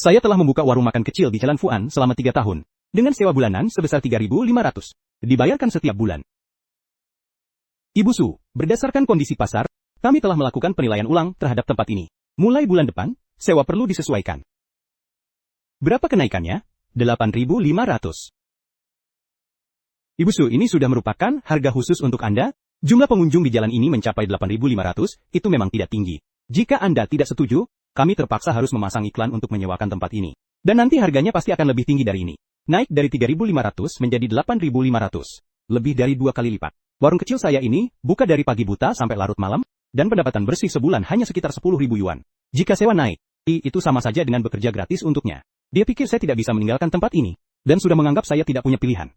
Saya telah membuka warung makan kecil di Jalan Fuan selama 3 tahun, dengan sewa bulanan sebesar 3.500. Dibayarkan setiap bulan. Ibu Su, berdasarkan kondisi pasar, kami telah melakukan penilaian ulang terhadap tempat ini. Mulai bulan depan, sewa perlu disesuaikan. Berapa kenaikannya? 8.500. Ibu Su, ini sudah merupakan harga khusus untuk Anda. Jumlah pengunjung di jalan ini mencapai 8.500, itu memang tidak tinggi. Jika Anda tidak setuju, kami terpaksa harus memasang iklan untuk menyewakan tempat ini. Dan nanti harganya pasti akan lebih tinggi dari ini. Naik dari 3.500 menjadi 8.500. Lebih dari 2 kali lipat. Warung kecil saya ini buka dari pagi buta sampai larut malam, dan pendapatan bersih sebulan hanya sekitar 10.000 yuan. Jika sewa naik, itu sama saja dengan bekerja gratis untuknya. Dia pikir saya tidak bisa meninggalkan tempat ini, dan sudah menganggap saya tidak punya pilihan.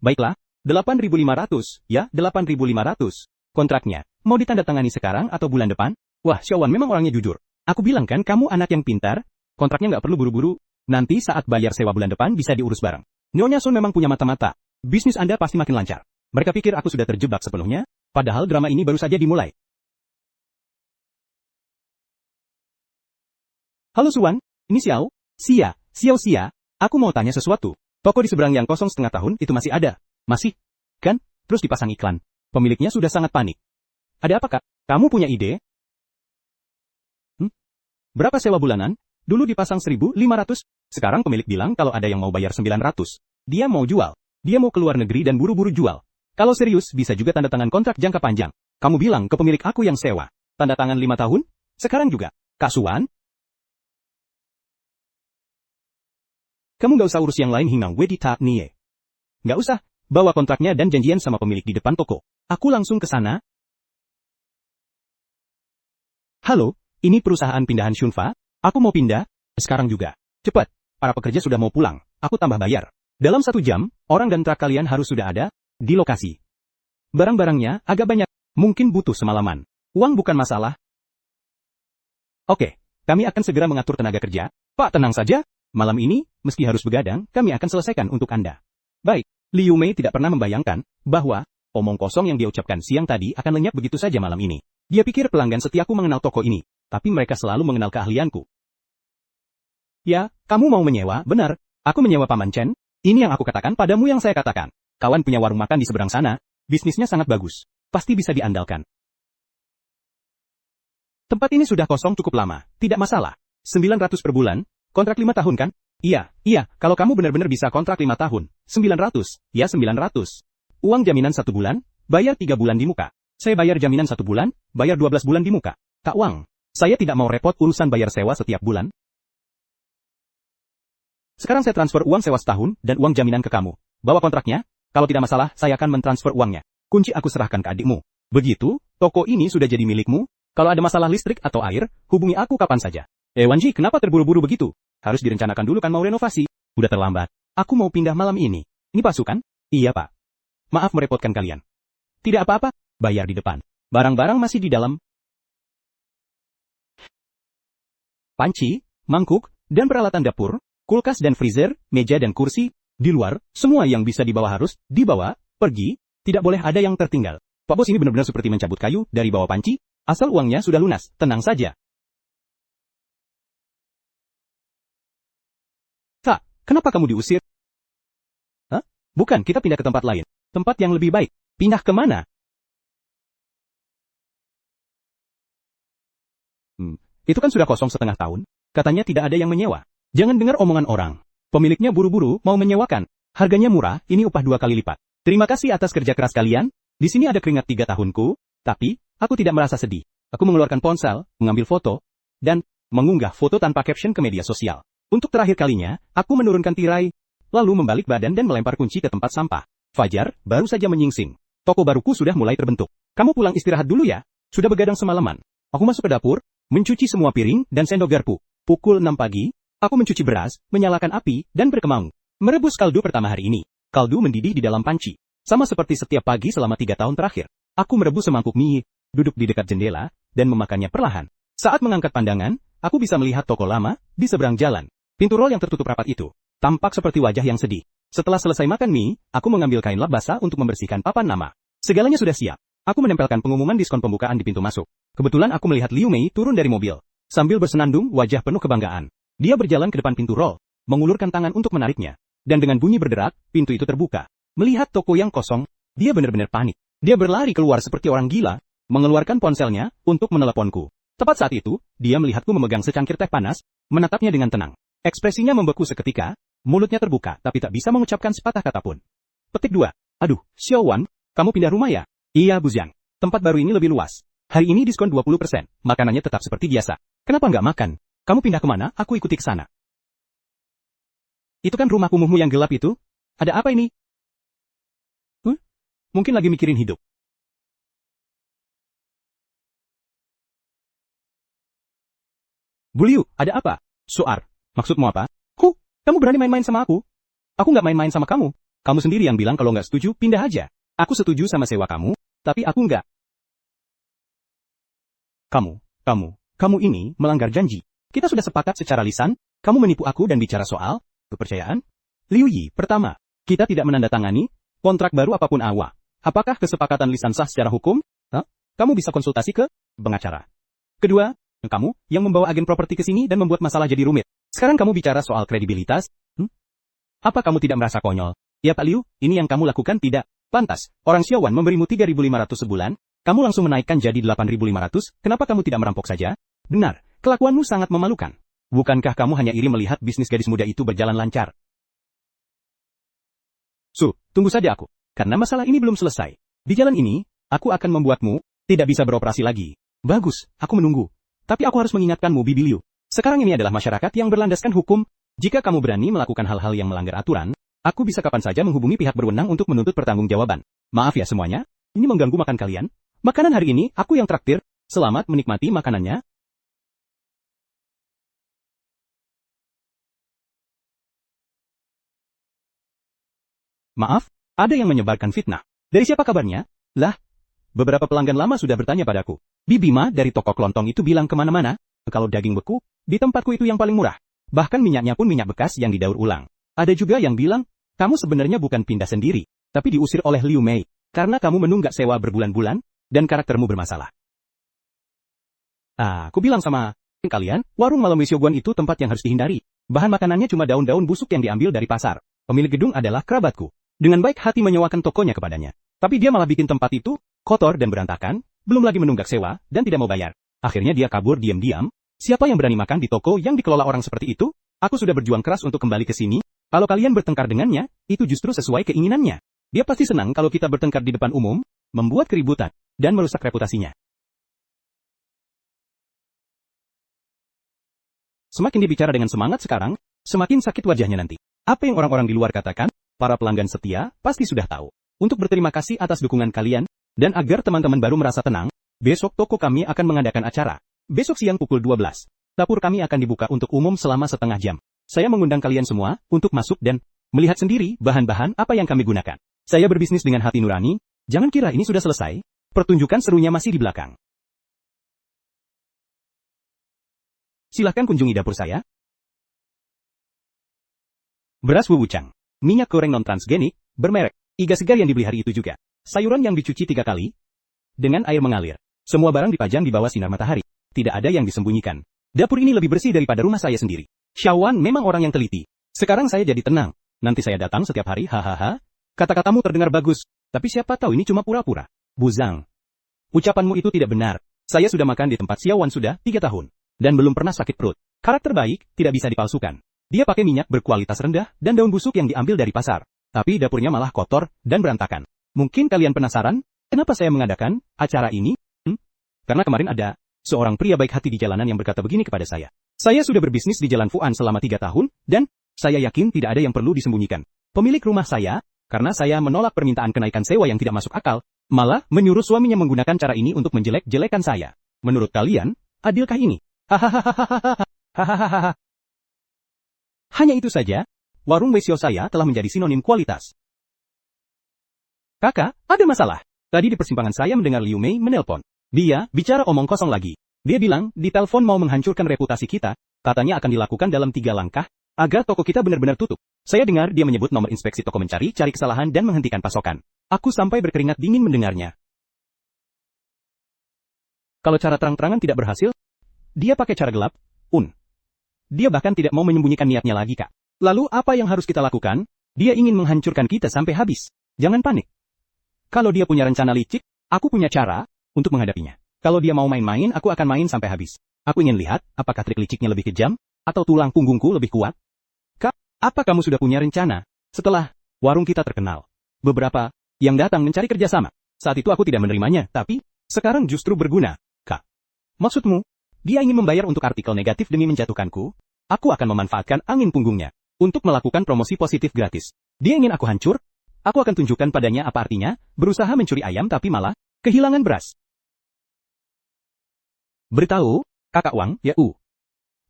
Baiklah, 8.500, ya, 8.500. Kontraknya, mau ditandatangani sekarang atau bulan depan? Wah, Xiaowan memang orangnya jujur. Aku bilang kan kamu anak yang pintar, kontraknya nggak perlu buru-buru, nanti saat bayar sewa bulan depan bisa diurus bareng. Nyonya Sun memang punya mata-mata, bisnis Anda pasti makin lancar. Mereka pikir aku sudah terjebak sepenuhnya, padahal drama ini baru saja dimulai. Halo Suan, ini Xiao Xia, aku mau tanya sesuatu. Toko di seberang yang kosong setengah tahun itu masih ada? Masih? Kan? Terus dipasang iklan. Pemiliknya sudah sangat panik. Ada apa Kak? Kamu punya ide? Berapa sewa bulanan? Dulu dipasang 1.500, sekarang pemilik bilang kalau ada yang mau bayar 900. Dia mau jual. Dia mau keluar negeri dan buru-buru jual. Kalau serius, bisa juga tanda tangan kontrak jangka panjang. Kamu bilang ke pemilik aku yang sewa. Tanda tangan 5 tahun? Sekarang juga. Kak Suan? Kamu gak usah urus yang lain hingga wedi tak nie. Gak usah, bawa kontraknya dan janjian sama pemilik di depan toko. Aku langsung ke sana. Halo, ini perusahaan pindahan Shunfa. Aku mau pindah, sekarang juga. Cepat, para pekerja sudah mau pulang, aku tambah bayar. Dalam 1 jam, orang dan truk kalian harus sudah ada di lokasi. Barang-barangnya agak banyak, mungkin butuh semalaman. Uang bukan masalah. Oke, kami akan segera mengatur tenaga kerja. Pak, tenang saja. Malam ini, meski harus begadang, kami akan selesaikan untuk Anda. Baik, Liu Mei tidak pernah membayangkan bahwa omong kosong yang dia ucapkan siang tadi akan lenyap begitu saja malam ini. Dia pikir pelanggan setiaku mengenal toko ini, tapi mereka selalu mengenal keahlianku. Ya, kamu mau menyewa, benar. Aku menyewa Paman Chen. Ini yang aku katakan padamu yang saya katakan. Kawan punya warung makan di seberang sana, bisnisnya sangat bagus. Pasti bisa diandalkan. Tempat ini sudah kosong cukup lama, tidak masalah. 900 per bulan, kontrak 5 tahun kan? Iya, kalau kamu benar-benar bisa kontrak 5 tahun, 900, ya 900. Uang jaminan 1 bulan, bayar 3 bulan di muka. Saya bayar jaminan 1 bulan, bayar 12 bulan di muka. Kak Wang, saya tidak mau repot urusan bayar sewa setiap bulan. Sekarang saya transfer uang sewa setahun dan uang jaminan ke kamu. Bawa kontraknya, kalau tidak masalah saya akan mentransfer uangnya. Kunci aku serahkan ke adikmu. Begitu, toko ini sudah jadi milikmu. Kalau ada masalah listrik atau air, hubungi aku kapan saja. Wanji, kenapa terburu-buru begitu? Harus direncanakan dulu kan mau renovasi. Udah terlambat. Aku mau pindah malam ini. Ini pasukan? Iya Pak. Maaf merepotkan kalian. Tidak apa-apa, bayar di depan. Barang-barang masih di dalam. Panci, mangkuk, dan peralatan dapur, kulkas dan freezer, meja dan kursi, di luar, semua yang bisa dibawa harus dibawa, pergi, tidak boleh ada yang tertinggal. Pak Bos ini benar-benar seperti mencabut kayu dari bawah panci, asal uangnya sudah lunas, tenang saja. Kak, kenapa kamu diusir? Hah? Bukan, kita pindah ke tempat lain. Tempat yang lebih baik. Pindah ke mana? Itu kan sudah kosong setengah tahun. Katanya tidak ada yang menyewa. Jangan dengar omongan orang. Pemiliknya buru-buru mau menyewakan. Harganya murah, ini upah 2 kali lipat. Terima kasih atas kerja keras kalian. Di sini ada keringat 3 tahunku, tapi aku tidak merasa sedih. Aku mengeluarkan ponsel, mengambil foto, dan mengunggah foto tanpa caption ke media sosial. Untuk terakhir kalinya, aku menurunkan tirai, lalu membalik badan dan melempar kunci ke tempat sampah. Fajar baru saja menyingsing. Toko baruku sudah mulai terbentuk. Kamu pulang istirahat dulu ya. Sudah begadang semalaman. Aku masuk ke dapur, mencuci semua piring dan sendok garpu. Pukul 6 pagi, aku mencuci beras, menyalakan api, dan berkemau. Merebus kaldu pertama hari ini. Kaldu mendidih di dalam panci. Sama seperti setiap pagi selama 3 tahun terakhir. Aku merebus semangkuk mie, duduk di dekat jendela, dan memakannya perlahan. Saat mengangkat pandangan, aku bisa melihat toko lama di seberang jalan. Pintu rol yang tertutup rapat itu tampak seperti wajah yang sedih. Setelah selesai makan mie, aku mengambil kain lap basah untuk membersihkan papan nama. Segalanya sudah siap. Aku menempelkan pengumuman diskon pembukaan di pintu masuk. Kebetulan aku melihat Liu Mei turun dari mobil. Sambil bersenandung, wajah penuh kebanggaan. Dia berjalan ke depan pintu roll, mengulurkan tangan untuk menariknya. Dan dengan bunyi berderak, pintu itu terbuka. Melihat toko yang kosong, dia benar-benar panik. Dia berlari keluar seperti orang gila, mengeluarkan ponselnya untuk meneleponku. Tepat saat itu, dia melihatku memegang secangkir teh panas, menatapnya dengan tenang. Ekspresinya membeku seketika, mulutnya terbuka tapi tak bisa mengucapkan sepatah kata pun. Petik 2. Aduh, Xiaowan, kamu pindah rumah ya? Iya, Bu Zhang. Tempat baru ini lebih luas. Hari ini diskon 20%, makanannya tetap seperti biasa. Kenapa nggak makan? Kamu pindah kemana? Aku ikuti ke sana. Itu kan rumah kumuhmu yang gelap itu? Ada apa ini? Mungkin lagi mikirin hidup. Bu Liu, ada apa? Suar, maksudmu apa? Kamu berani main-main sama aku? Aku nggak main-main sama kamu. Kamu sendiri yang bilang kalau nggak setuju, pindah aja. Aku setuju sama sewa kamu, tapi aku nggak. Kamu ini melanggar janji. Kita sudah sepakat secara lisan, kamu menipu aku dan bicara soal kepercayaan. Liu Yi, pertama, kita tidak menandatangani kontrak baru apapun awal. Apakah kesepakatan lisan sah secara hukum? Kamu bisa konsultasi ke pengacara. Kedua, kamu yang membawa agen properti ke sini dan membuat masalah jadi rumit. Sekarang kamu bicara soal kredibilitas? Apa kamu tidak merasa konyol? Ya Pak Liu, ini yang kamu lakukan tidak pantas. Orang Xiaowan memberimu 3.500 sebulan, kamu langsung menaikkan jadi 8.500, kenapa kamu tidak merampok saja? Benar, kelakuanmu sangat memalukan. Bukankah kamu hanya iri melihat bisnis gadis muda itu berjalan lancar? Tunggu saja aku, karena masalah ini belum selesai. Di jalan ini, aku akan membuatmu tidak bisa beroperasi lagi. Bagus, aku menunggu. Tapi aku harus mengingatkanmu, Bibi Liu. Sekarang ini adalah masyarakat yang berlandaskan hukum. Jika kamu berani melakukan hal-hal yang melanggar aturan, aku bisa kapan saja menghubungi pihak berwenang untuk menuntut pertanggungjawaban. Maaf ya semuanya, ini mengganggu makan kalian. Makanan hari ini, aku yang traktir. Selamat menikmati makanannya. Maaf, ada yang menyebarkan fitnah. Dari siapa kabarnya? Lah, beberapa pelanggan lama sudah bertanya padaku. Bibi Ma dari toko kelontong itu bilang kemana-mana, kalau daging beku, di tempatku itu yang paling murah. Bahkan minyaknya pun minyak bekas yang didaur ulang. Ada juga yang bilang, kamu sebenarnya bukan pindah sendiri, tapi diusir oleh Liu Mei, karena kamu menunggak sewa berbulan-bulan, dan karaktermu bermasalah. Aku bilang sama kalian, warung malam Xiaoguan itu tempat yang harus dihindari. Bahan makanannya cuma daun-daun busuk yang diambil dari pasar. Pemilik gedung adalah kerabatku. Dengan baik hati menyewakan tokonya kepadanya. Tapi dia malah bikin tempat itu kotor dan berantakan, belum lagi menunggak sewa, dan tidak mau bayar. Akhirnya dia kabur diam-diam. Siapa yang berani makan di toko yang dikelola orang seperti itu? Aku sudah berjuang keras untuk kembali ke sini. Kalau kalian bertengkar dengannya, itu justru sesuai keinginannya. Dia pasti senang kalau kita bertengkar di depan umum, membuat keributan, dan merusak reputasinya. Semakin dia bicara dengan semangat sekarang, semakin sakit wajahnya nanti. Apa yang orang-orang di luar katakan, para pelanggan setia pasti sudah tahu. Untuk berterima kasih atas dukungan kalian, dan agar teman-teman baru merasa tenang, besok toko kami akan mengadakan acara. Besok siang pukul 12. Dapur kami akan dibuka untuk umum selama setengah jam. Saya mengundang kalian semua untuk masuk dan melihat sendiri bahan-bahan apa yang kami gunakan. Saya berbisnis dengan hati nurani, jangan kira ini sudah selesai. Pertunjukan serunya masih di belakang. Silahkan kunjungi dapur saya. Beras wuwucang, minyak goreng non-transgenik, bermerek, iga segar yang dibeli hari itu juga. Sayuran yang dicuci 3 kali, dengan air mengalir. Semua barang dipajang di bawah sinar matahari. Tidak ada yang disembunyikan. Dapur ini lebih bersih daripada rumah saya sendiri. Xiaowan memang orang yang teliti. Sekarang saya jadi tenang. Nanti saya datang setiap hari, hahaha. Kata-katamu terdengar bagus, tapi siapa tahu ini cuma pura-pura. Bu Zhang, ucapanmu itu tidak benar. Saya sudah makan di tempat Xiaowan sudah 3 tahun. Dan belum pernah sakit perut. Karakter baik, tidak bisa dipalsukan. Dia pakai minyak berkualitas rendah dan daun busuk yang diambil dari pasar. Tapi dapurnya malah kotor dan berantakan. Mungkin kalian penasaran, kenapa saya mengadakan acara ini? Karena kemarin ada seorang pria baik hati di jalanan yang berkata begini kepada saya. Saya sudah berbisnis di Jalan Fuan selama 3 tahun, dan saya yakin tidak ada yang perlu disembunyikan. Pemilik rumah saya, karena saya menolak permintaan kenaikan sewa yang tidak masuk akal, malah menyuruh suaminya menggunakan cara ini untuk menjelek-jelekan saya. Menurut kalian, adilkah ini? Hahaha. Hanya itu saja, warung Weisio saya telah menjadi sinonim kualitas. Kakak, ada masalah. Tadi di persimpangan saya mendengar Liu Mei menelpon. Dia bicara omong kosong lagi. Dia bilang, di telepon mau menghancurkan reputasi kita, katanya akan dilakukan dalam 3 langkah, agar toko kita benar-benar tutup. Saya dengar dia menyebut nomor inspeksi toko cari kesalahan dan menghentikan pasokan. Aku sampai berkeringat dingin mendengarnya. Kalau cara terang-terangan tidak berhasil, dia pakai cara gelap, Dia bahkan tidak mau menyembunyikan niatnya lagi, Kak. Lalu apa yang harus kita lakukan? Dia ingin menghancurkan kita sampai habis. Jangan panik. Kalau dia punya rencana licik, aku punya cara untuk menghadapinya. Kalau dia mau main-main, aku akan main sampai habis. Aku ingin lihat, apakah trik liciknya lebih kejam, atau tulang punggungku lebih kuat? Kak, apa kamu sudah punya rencana? Setelah warung kita terkenal, beberapa yang datang mencari kerjasama. Saat itu aku tidak menerimanya, tapi sekarang justru berguna. Kak, maksudmu, dia ingin membayar untuk artikel negatif demi menjatuhkanku? Aku akan memanfaatkan angin punggungnya untuk melakukan promosi positif gratis. Dia ingin aku hancur? Aku akan tunjukkan padanya apa artinya berusaha mencuri ayam tapi malah kehilangan beras. Beritahu, Kakak Wang, ya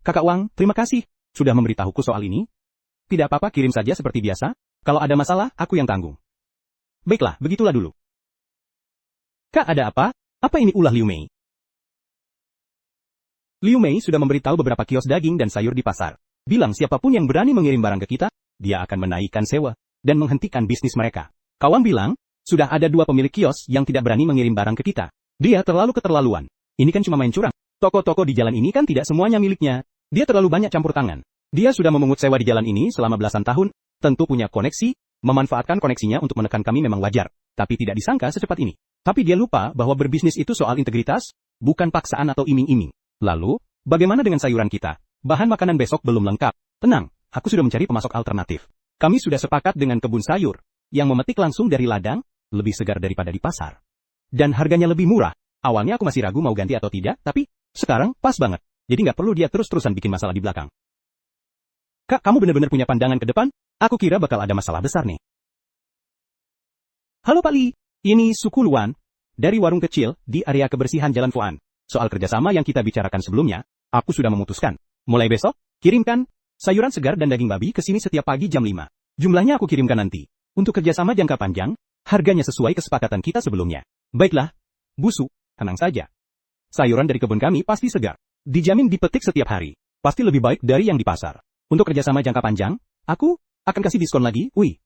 Kakak Wang, terima kasih sudah memberitahuku soal ini. Tidak apa-apa, kirim saja seperti biasa. Kalau ada masalah, aku yang tanggung. Baiklah, begitulah dulu. Kak, ada apa? Apa ini ulah Liu Mei? Liu Mei sudah memberitahu beberapa kios daging dan sayur di pasar. Bilang siapapun yang berani mengirim barang ke kita, dia akan menaikkan sewa dan menghentikan bisnis mereka. Kawan bilang, sudah ada 2 pemilik kios yang tidak berani mengirim barang ke kita. Dia terlalu keterlaluan. Ini kan cuma main curang. Toko-toko di jalan ini kan tidak semuanya miliknya. Dia terlalu banyak campur tangan. Dia sudah memungut sewa di jalan ini selama belasan tahun, tentu punya koneksi, memanfaatkan koneksinya untuk menekan kami memang wajar. Tapi tidak disangka secepat ini. Tapi dia lupa bahwa berbisnis itu soal integritas, bukan paksaan atau iming-iming. Lalu, bagaimana dengan sayuran kita? Bahan makanan besok belum lengkap. Tenang, aku sudah mencari pemasok alternatif. Kami sudah sepakat dengan kebun sayur, yang memetik langsung dari ladang, lebih segar daripada di pasar. Dan harganya lebih murah. Awalnya aku masih ragu mau ganti atau tidak, tapi sekarang pas banget. Jadi nggak perlu dia terus-terusan bikin masalah di belakang. Kak, kamu benar-benar punya pandangan ke depan? Aku kira bakal ada masalah besar nih. Halo Pak Li, ini Suku Luan, dari warung kecil di area kebersihan Jalan Fuan. Soal kerjasama yang kita bicarakan sebelumnya, aku sudah memutuskan. Mulai besok, kirimkan sayuran segar dan daging babi ke sini setiap pagi jam 5. Jumlahnya aku kirimkan nanti. Untuk kerjasama jangka panjang, harganya sesuai kesepakatan kita sebelumnya. Baiklah, Busu, tenang saja. Sayuran dari kebun kami pasti segar. Dijamin dipetik setiap hari. Pasti lebih baik dari yang di pasar. Untuk kerjasama jangka panjang, aku akan kasih diskon lagi. Wih.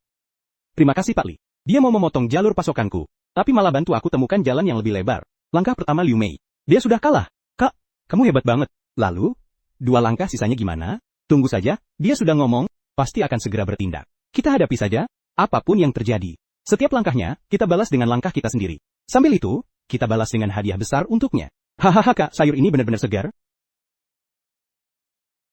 Terima kasih Pak Li. Dia mau memotong jalur pasokanku, tapi malah bantu aku temukan jalan yang lebih lebar. Langkah pertama Liu Mei. Dia sudah kalah. Kak, kamu hebat banget. Lalu, 2 langkah sisanya gimana? Tunggu saja, dia sudah ngomong, pasti akan segera bertindak. Kita hadapi saja, apapun yang terjadi. Setiap langkahnya, kita balas dengan langkah kita sendiri. Sambil itu, kita balas dengan hadiah besar untuknya. Hahaha Kak, sayur ini benar-benar segar.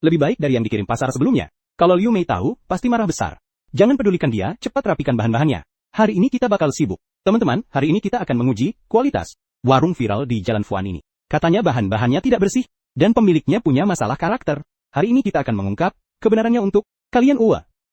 Lebih baik dari yang dikirim pasar sebelumnya. Kalau Liu Mei tahu, pasti marah besar. Jangan pedulikan dia, cepat rapikan bahan-bahannya. Hari ini kita bakal sibuk. Teman-teman, hari ini kita akan menguji kualitas warung viral di Jalan Fuan ini. Katanya bahan-bahannya tidak bersih, dan pemiliknya punya masalah karakter. Hari ini kita akan mengungkap kebenarannya untuk kalian.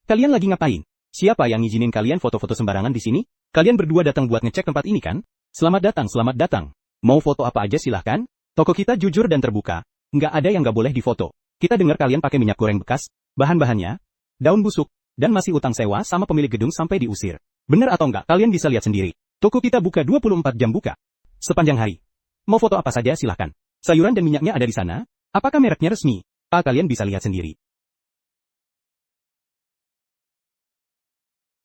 Kalian lagi ngapain? Siapa yang ngizinin kalian foto-foto sembarangan di sini? Kalian berdua datang buat ngecek tempat ini kan? Selamat datang, selamat datang. Mau foto apa aja silahkan. Toko kita jujur dan terbuka. Nggak ada yang nggak boleh difoto. Kita dengar kalian pakai minyak goreng bekas, bahan-bahannya, daun busuk, dan masih utang sewa sama pemilik gedung sampai diusir. Benar atau enggak, kalian bisa lihat sendiri. Toko kita buka 24 jam buka. Sepanjang hari. Mau foto apa saja silahkan. Sayuran dan minyaknya ada di sana. Apakah mereknya resmi? Kalian bisa lihat sendiri.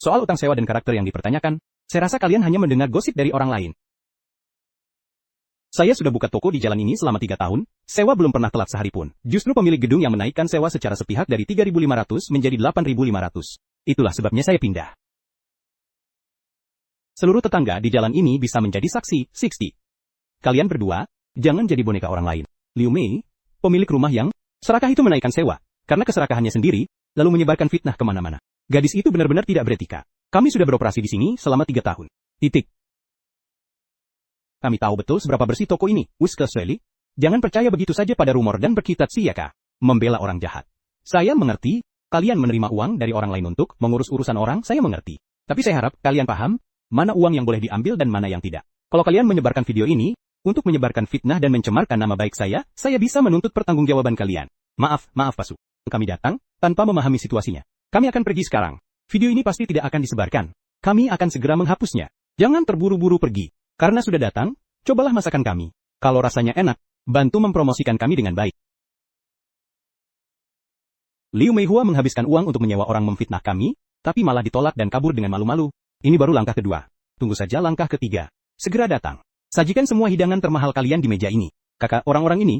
Soal utang sewa dan karakter yang dipertanyakan, saya rasa kalian hanya mendengar gosip dari orang lain. Saya sudah buka toko di jalan ini selama 3 tahun, sewa belum pernah telat sehari pun. Justru pemilik gedung yang menaikkan sewa secara sepihak dari 3.500 menjadi 8.500. Itulah sebabnya saya pindah. Seluruh tetangga di jalan ini bisa menjadi saksi, 60. Kalian berdua, jangan jadi boneka orang lain. Liu Mei, pemilik rumah yang serakah itu menaikkan sewa, karena keserakahannya sendiri, lalu menyebarkan fitnah kemana-mana. Gadis itu benar-benar tidak beretika. Kami sudah beroperasi di sini selama 3 tahun. Titik. Kami tahu betul seberapa bersih toko ini, Whisker Sally. Jangan percaya begitu saja pada rumor dan berkitat siaka. Membela orang jahat. Saya mengerti, kalian menerima uang dari orang lain untuk mengurus urusan orang, saya mengerti. Tapi saya harap kalian paham, mana uang yang boleh diambil dan mana yang tidak. Kalau kalian menyebarkan video ini, untuk menyebarkan fitnah dan mencemarkan nama baik saya bisa menuntut pertanggungjawaban kalian. Maaf Pak Su. Kami datang, tanpa memahami situasinya. Kami akan pergi sekarang. Video ini pasti tidak akan disebarkan. Kami akan segera menghapusnya. Jangan terburu-buru pergi. Karena sudah datang, cobalah masakan kami. Kalau rasanya enak, bantu mempromosikan kami dengan baik. Liu Meihua menghabiskan uang untuk menyewa orang memfitnah kami, tapi malah ditolak dan kabur dengan malu-malu. Ini baru langkah kedua. Tunggu saja langkah ketiga. Segera datang. Sajikan semua hidangan termahal kalian di meja ini. Kakak, orang-orang ini,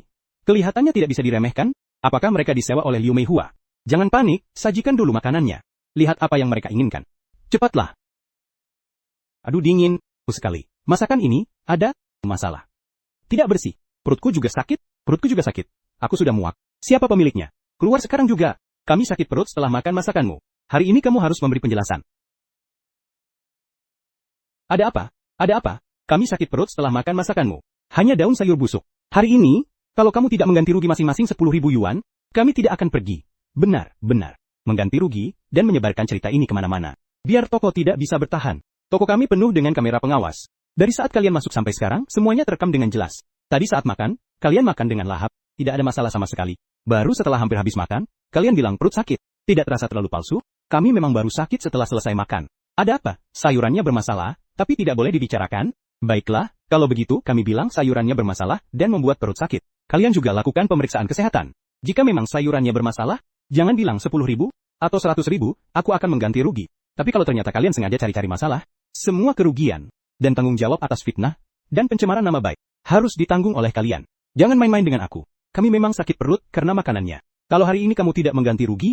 kelihatannya tidak bisa diremehkan, Apakah mereka disewa oleh Liu Meihua? Jangan panik, sajikan dulu makanannya. Lihat apa yang mereka inginkan. Cepatlah. Aduh dingin, sekali. Masakan ini, ada masalah. Tidak bersih. Perutku juga sakit. Aku sudah muak. Siapa pemiliknya? Keluar sekarang juga. Kami sakit perut setelah makan masakanmu. Hari ini kamu harus memberi penjelasan. Ada apa? Ada apa? Kami sakit perut setelah makan masakanmu. Hanya daun sayur busuk. Hari ini, kalau kamu tidak mengganti rugi masing-masing 10.000 yuan, kami tidak akan pergi. Benar. Mengganti rugi, dan menyebarkan cerita ini kemana-mana. Biar toko tidak bisa bertahan. Toko kami penuh dengan kamera pengawas. Dari saat kalian masuk sampai sekarang, semuanya terekam dengan jelas. Tadi saat makan, kalian makan dengan lahap. Tidak ada masalah sama sekali. Baru setelah hampir habis makan, kalian bilang perut sakit. Tidak terasa terlalu palsu, kami memang baru sakit setelah selesai makan. Ada apa? Sayurannya bermasalah, tapi tidak boleh dibicarakan? Baiklah, kalau begitu kami bilang sayurannya bermasalah dan membuat perut sakit. Kalian juga lakukan pemeriksaan kesehatan. Jika memang sayurannya bermasalah, jangan bilang 10.000 atau 100.000, aku akan mengganti rugi. Tapi kalau ternyata kalian sengaja cari-cari masalah, semua kerugian dan tanggung jawab atas fitnah dan pencemaran nama baik harus ditanggung oleh kalian. Jangan main-main dengan aku. Kami memang sakit perut karena makanannya. Kalau hari ini kamu tidak mengganti rugi,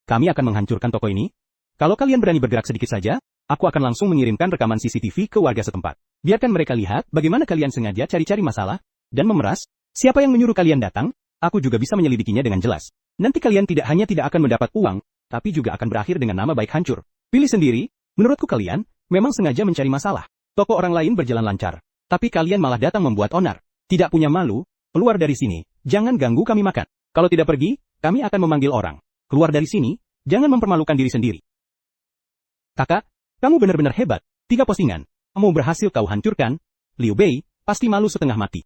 kami akan menghancurkan toko ini. Kalau kalian berani bergerak sedikit saja, aku akan langsung mengirimkan rekaman CCTV ke warga setempat. Biarkan mereka lihat bagaimana kalian sengaja cari-cari masalah dan memeras. Siapa yang menyuruh kalian datang, aku juga bisa menyelidikinya dengan jelas. Nanti kalian tidak hanya tidak akan mendapat uang, tapi juga akan berakhir dengan nama baik hancur. Pilih sendiri, menurutku kalian memang sengaja mencari masalah. Toko orang lain berjalan lancar, tapi kalian malah datang membuat onar. Tidak punya malu, keluar dari sini, jangan ganggu kami makan. Kalau tidak pergi, kami akan memanggil orang. Keluar dari sini, jangan mempermalukan diri sendiri. Kakak, kamu benar-benar hebat. 3 postingan, kamu berhasil kau hancurkan. Liu Bei pasti malu setengah mati.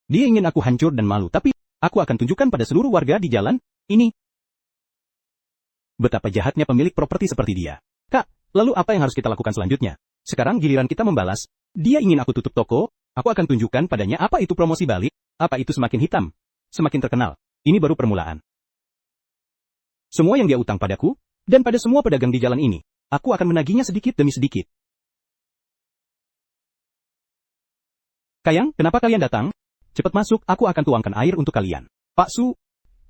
Dia ingin aku hancur dan malu, tapi aku akan tunjukkan pada seluruh warga di jalan ini betapa jahatnya pemilik properti seperti dia. Kak, lalu apa yang harus kita lakukan selanjutnya? Sekarang giliran kita membalas. Dia ingin aku tutup toko, aku akan tunjukkan padanya apa itu promosi balik, apa itu semakin hitam, semakin terkenal. Ini baru permulaan. Semua yang dia utang padaku, dan pada semua pedagang di jalan ini, aku akan menagihnya sedikit demi sedikit. Kayang, kenapa kalian datang? Cepat masuk, aku akan tuangkan air untuk kalian. Pak Su,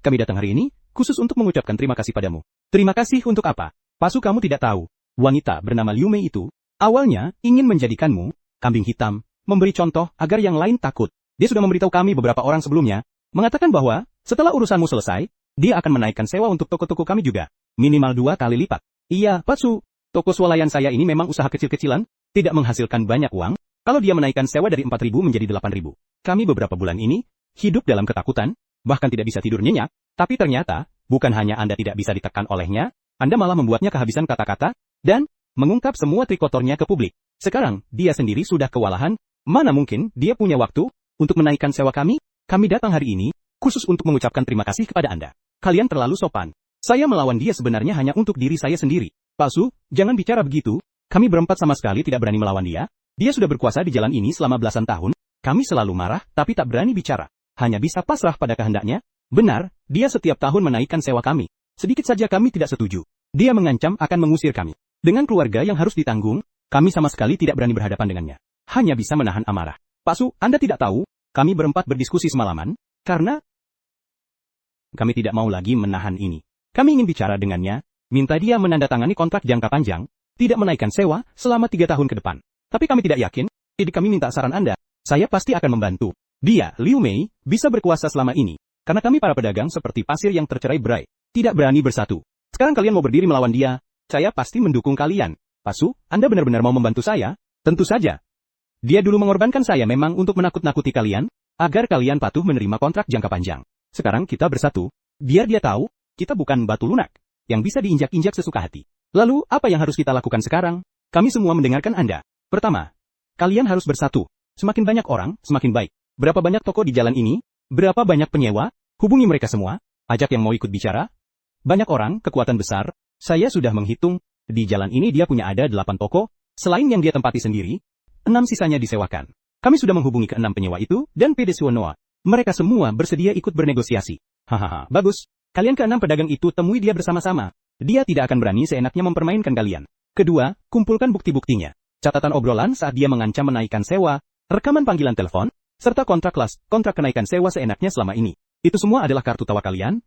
kami datang hari ini, khusus untuk mengucapkan terima kasih padamu. Terima kasih untuk apa? Pak Su, kamu tidak tahu. Wanita bernama Liu Mei itu, awalnya ingin menjadikanmu kambing hitam, memberi contoh agar yang lain takut. Dia sudah memberitahu kami beberapa orang sebelumnya, mengatakan bahwa setelah urusanmu selesai, dia akan menaikkan sewa untuk toko-toko kami juga, minimal 2 kali lipat. Iya, Pak Su, toko swalayan saya ini memang usaha kecil-kecilan, tidak menghasilkan banyak uang. Kalau dia menaikkan sewa dari 4.000 menjadi 8.000, kami beberapa bulan ini hidup dalam ketakutan, bahkan tidak bisa tidur nyenyak. Tapi ternyata, bukan hanya Anda tidak bisa ditekan olehnya, Anda malah membuatnya kehabisan kata-kata, dan mengungkap semua trik kotornya ke publik. Sekarang, dia sendiri sudah kewalahan, mana mungkin dia punya waktu untuk menaikkan sewa kami? Kami datang hari ini, khusus untuk mengucapkan terima kasih kepada Anda. Kalian terlalu sopan. Saya melawan dia sebenarnya hanya untuk diri saya sendiri. Pak Su, jangan bicara begitu, kami berempat sama sekali tidak berani melawan dia. Dia sudah berkuasa di jalan ini selama belasan tahun, kami selalu marah tapi tak berani bicara. Hanya bisa pasrah pada kehendaknya. Benar, dia setiap tahun menaikkan sewa kami. Sedikit saja kami tidak setuju. Dia mengancam akan mengusir kami. Dengan keluarga yang harus ditanggung, kami sama sekali tidak berani berhadapan dengannya. Hanya bisa menahan amarah. Pak Su, Anda tidak tahu, kami berempat berdiskusi semalaman, karena kami tidak mau lagi menahan ini. Kami ingin bicara dengannya, minta dia menandatangani kontrak jangka panjang, tidak menaikkan sewa selama 3 tahun ke depan. Tapi kami tidak yakin, jadi kami minta saran Anda. Saya pasti akan membantu. Dia, Liu Mei, bisa berkuasa selama ini. Karena kami para pedagang seperti pasir yang tercerai-berai, tidak berani bersatu. Sekarang kalian mau berdiri melawan dia, saya pasti mendukung kalian. Pak Su, Anda benar-benar mau membantu saya? Tentu saja. Dia dulu mengorbankan saya memang untuk menakut-nakuti kalian, agar kalian patuh menerima kontrak jangka panjang. Sekarang kita bersatu, biar dia tahu, kita bukan batu lunak, yang bisa diinjak-injak sesuka hati. Lalu, apa yang harus kita lakukan sekarang? Kami semua mendengarkan Anda. Pertama, kalian harus bersatu. Semakin banyak orang, semakin baik. Berapa banyak toko di jalan ini? Berapa banyak penyewa? Hubungi mereka semua. Ajak yang mau ikut bicara. Banyak orang, kekuatan besar. Saya sudah menghitung. Di jalan ini dia punya ada 8 toko. Selain yang dia tempati sendiri, 6 sisanya disewakan. Kami sudah menghubungi ke 6 penyewa itu, dan PD Suonoa. Mereka semua bersedia ikut bernegosiasi. Hahaha, bagus. Kalian ke-6 pedagang itu temui dia bersama-sama. Dia tidak akan berani seenaknya mempermainkan kalian. Kedua, kumpulkan bukti-buktinya. Catatan obrolan saat dia mengancam menaikkan sewa, rekaman panggilan telepon, serta kontrak kenaikan sewa seenaknya selama ini. Itu semua adalah kartu tawa kalian?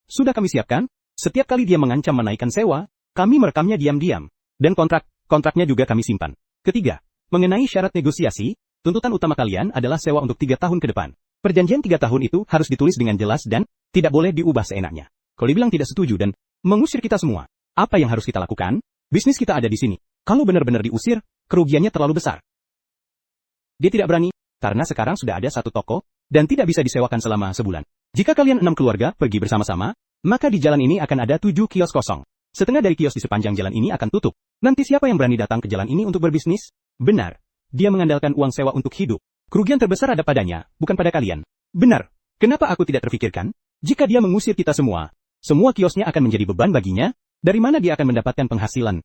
Sudah kami siapkan, setiap kali dia mengancam menaikkan sewa, kami merekamnya diam-diam. Dan kontraknya juga kami simpan. Ketiga, mengenai syarat negosiasi, tuntutan utama kalian adalah sewa untuk 3 tahun ke depan. Perjanjian 3 tahun itu harus ditulis dengan jelas dan tidak boleh diubah seenaknya. Kalau dibilang tidak setuju dan mengusir kita semua, apa yang harus kita lakukan? Bisnis kita ada di sini. Kalau benar-benar diusir, kerugiannya terlalu besar. Dia tidak berani, karena sekarang sudah ada 1 toko, dan tidak bisa disewakan selama sebulan. Jika kalian 6 keluarga pergi bersama-sama, maka di jalan ini akan ada 7 kios kosong. Setengah dari kios di sepanjang jalan ini akan tutup. Nanti siapa yang berani datang ke jalan ini untuk berbisnis? Benar. Dia mengandalkan uang sewa untuk hidup. Kerugian terbesar ada padanya, bukan pada kalian. Benar. Kenapa aku tidak terfikirkan? Jika dia mengusir kita semua kiosnya akan menjadi beban baginya. Dari mana dia akan mendapatkan penghasilan?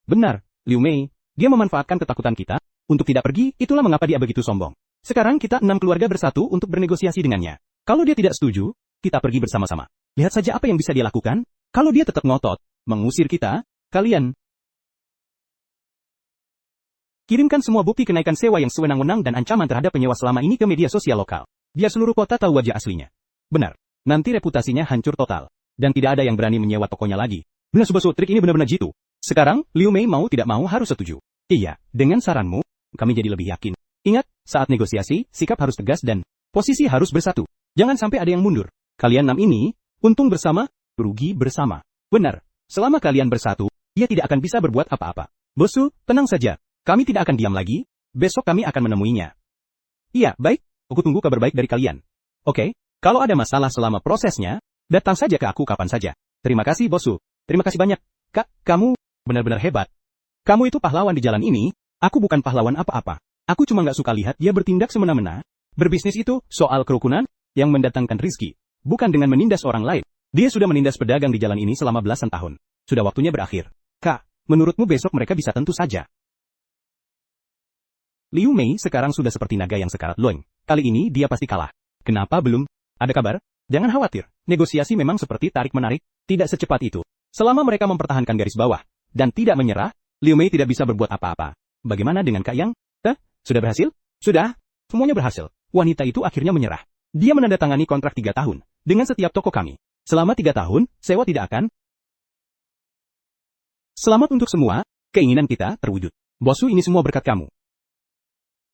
Benar, Liu Mei. Dia memanfaatkan ketakutan kita untuk tidak pergi, itulah mengapa dia begitu sombong. Sekarang kita 6 keluarga bersatu untuk bernegosiasi dengannya. Kalau dia tidak setuju, kita pergi bersama-sama. Lihat saja apa yang bisa dia lakukan. Kalau dia tetap ngotot, mengusir kita, kalian kirimkan semua bukti kenaikan sewa yang sewenang-wenang dan ancaman terhadap penyewa selama ini ke media sosial lokal. Biar seluruh kota tahu wajah aslinya. Benar. Nanti reputasinya hancur total. Dan tidak ada yang berani menyewa tokonya lagi. Benar Subasa, trik ini benar-benar jitu. Sekarang, Liu Mei mau tidak mau harus setuju. Iya, dengan saranmu, kami jadi lebih yakin. Ingat, saat negosiasi, sikap harus tegas dan posisi harus bersatu. Jangan sampai ada yang mundur. Kalian 6 ini, untung bersama, rugi bersama. Benar, selama kalian bersatu, dia tidak akan bisa berbuat apa-apa. Bosu, tenang saja. Kami tidak akan diam lagi, besok kami akan menemuinya. Iya, baik, aku tunggu kabar baik dari kalian. Oke, kalau ada masalah selama prosesnya, datang saja ke aku kapan saja. Terima kasih, Bosu. Terima kasih banyak. Kak, kamu benar-benar hebat. Kamu itu pahlawan di jalan ini, aku bukan pahlawan apa-apa. Aku cuma nggak suka lihat dia bertindak semena-mena. Berbisnis itu soal kerukunan yang mendatangkan rizki, bukan dengan menindas orang lain. Dia sudah menindas pedagang di jalan ini selama belasan tahun. Sudah waktunya berakhir. Kak, menurutmu besok mereka bisa? Tentu saja. Liu Mei sekarang sudah seperti naga yang sekarat loeng. Kali ini dia pasti kalah. Kenapa belum ada kabar? Jangan khawatir, negosiasi memang seperti tarik-menarik, tidak secepat itu. Selama mereka mempertahankan garis bawah dan tidak menyerah, Liu Mei tidak bisa berbuat apa-apa. Bagaimana dengan Kak Yang? Sudah berhasil? Sudah, semuanya berhasil. Wanita itu akhirnya menyerah. Dia menandatangani kontrak 3 tahun dengan setiap toko kami. Selama 3 tahun, sewa tidak akan. Selamat untuk semua, keinginan kita terwujud. Bosu, ini semua berkat kamu.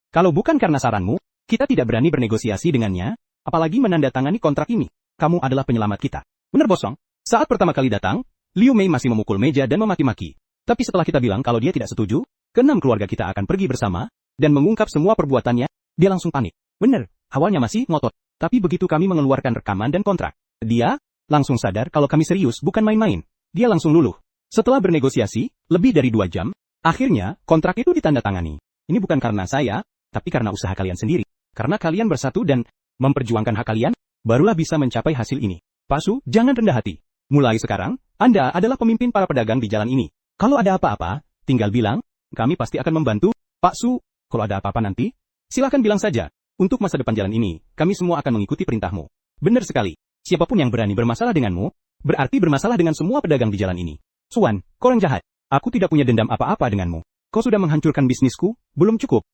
Kalau bukan karena saranmu, kita tidak berani bernegosiasi dengannya, apalagi menandatangani kontrak ini. Kamu adalah penyelamat kita. Benar Bosong? Saat pertama kali datang, Liu Mei masih memukul meja dan memaki-maki. Tapi setelah kita bilang kalau dia tidak setuju, ke-6 keluarga kita akan pergi bersama, dan mengungkap semua perbuatannya, dia langsung panik. Benar, awalnya masih ngotot. Tapi begitu kami mengeluarkan rekaman dan kontrak, dia langsung sadar kalau kami serius bukan main-main. Dia langsung luluh. Setelah bernegosiasi, lebih dari 2 jam, akhirnya kontrak itu ditandatangani. Ini bukan karena saya, tapi karena usaha kalian sendiri. Karena kalian bersatu dan memperjuangkan hak kalian, barulah bisa mencapai hasil ini. Pak Su, jangan rendah hati. Mulai sekarang, Anda adalah pemimpin para pedagang di jalan ini. Kalau ada apa-apa, tinggal bilang, kami pasti akan membantu. Pak Su, kalau ada apa-apa nanti, silakan bilang saja. Untuk masa depan jalan ini, kami semua akan mengikuti perintahmu. Benar sekali. Siapapun yang berani bermasalah denganmu, berarti bermasalah dengan semua pedagang di jalan ini. Suan, kau orang jahat. Aku tidak punya dendam apa-apa denganmu. Kau sudah menghancurkan bisnisku, belum cukup.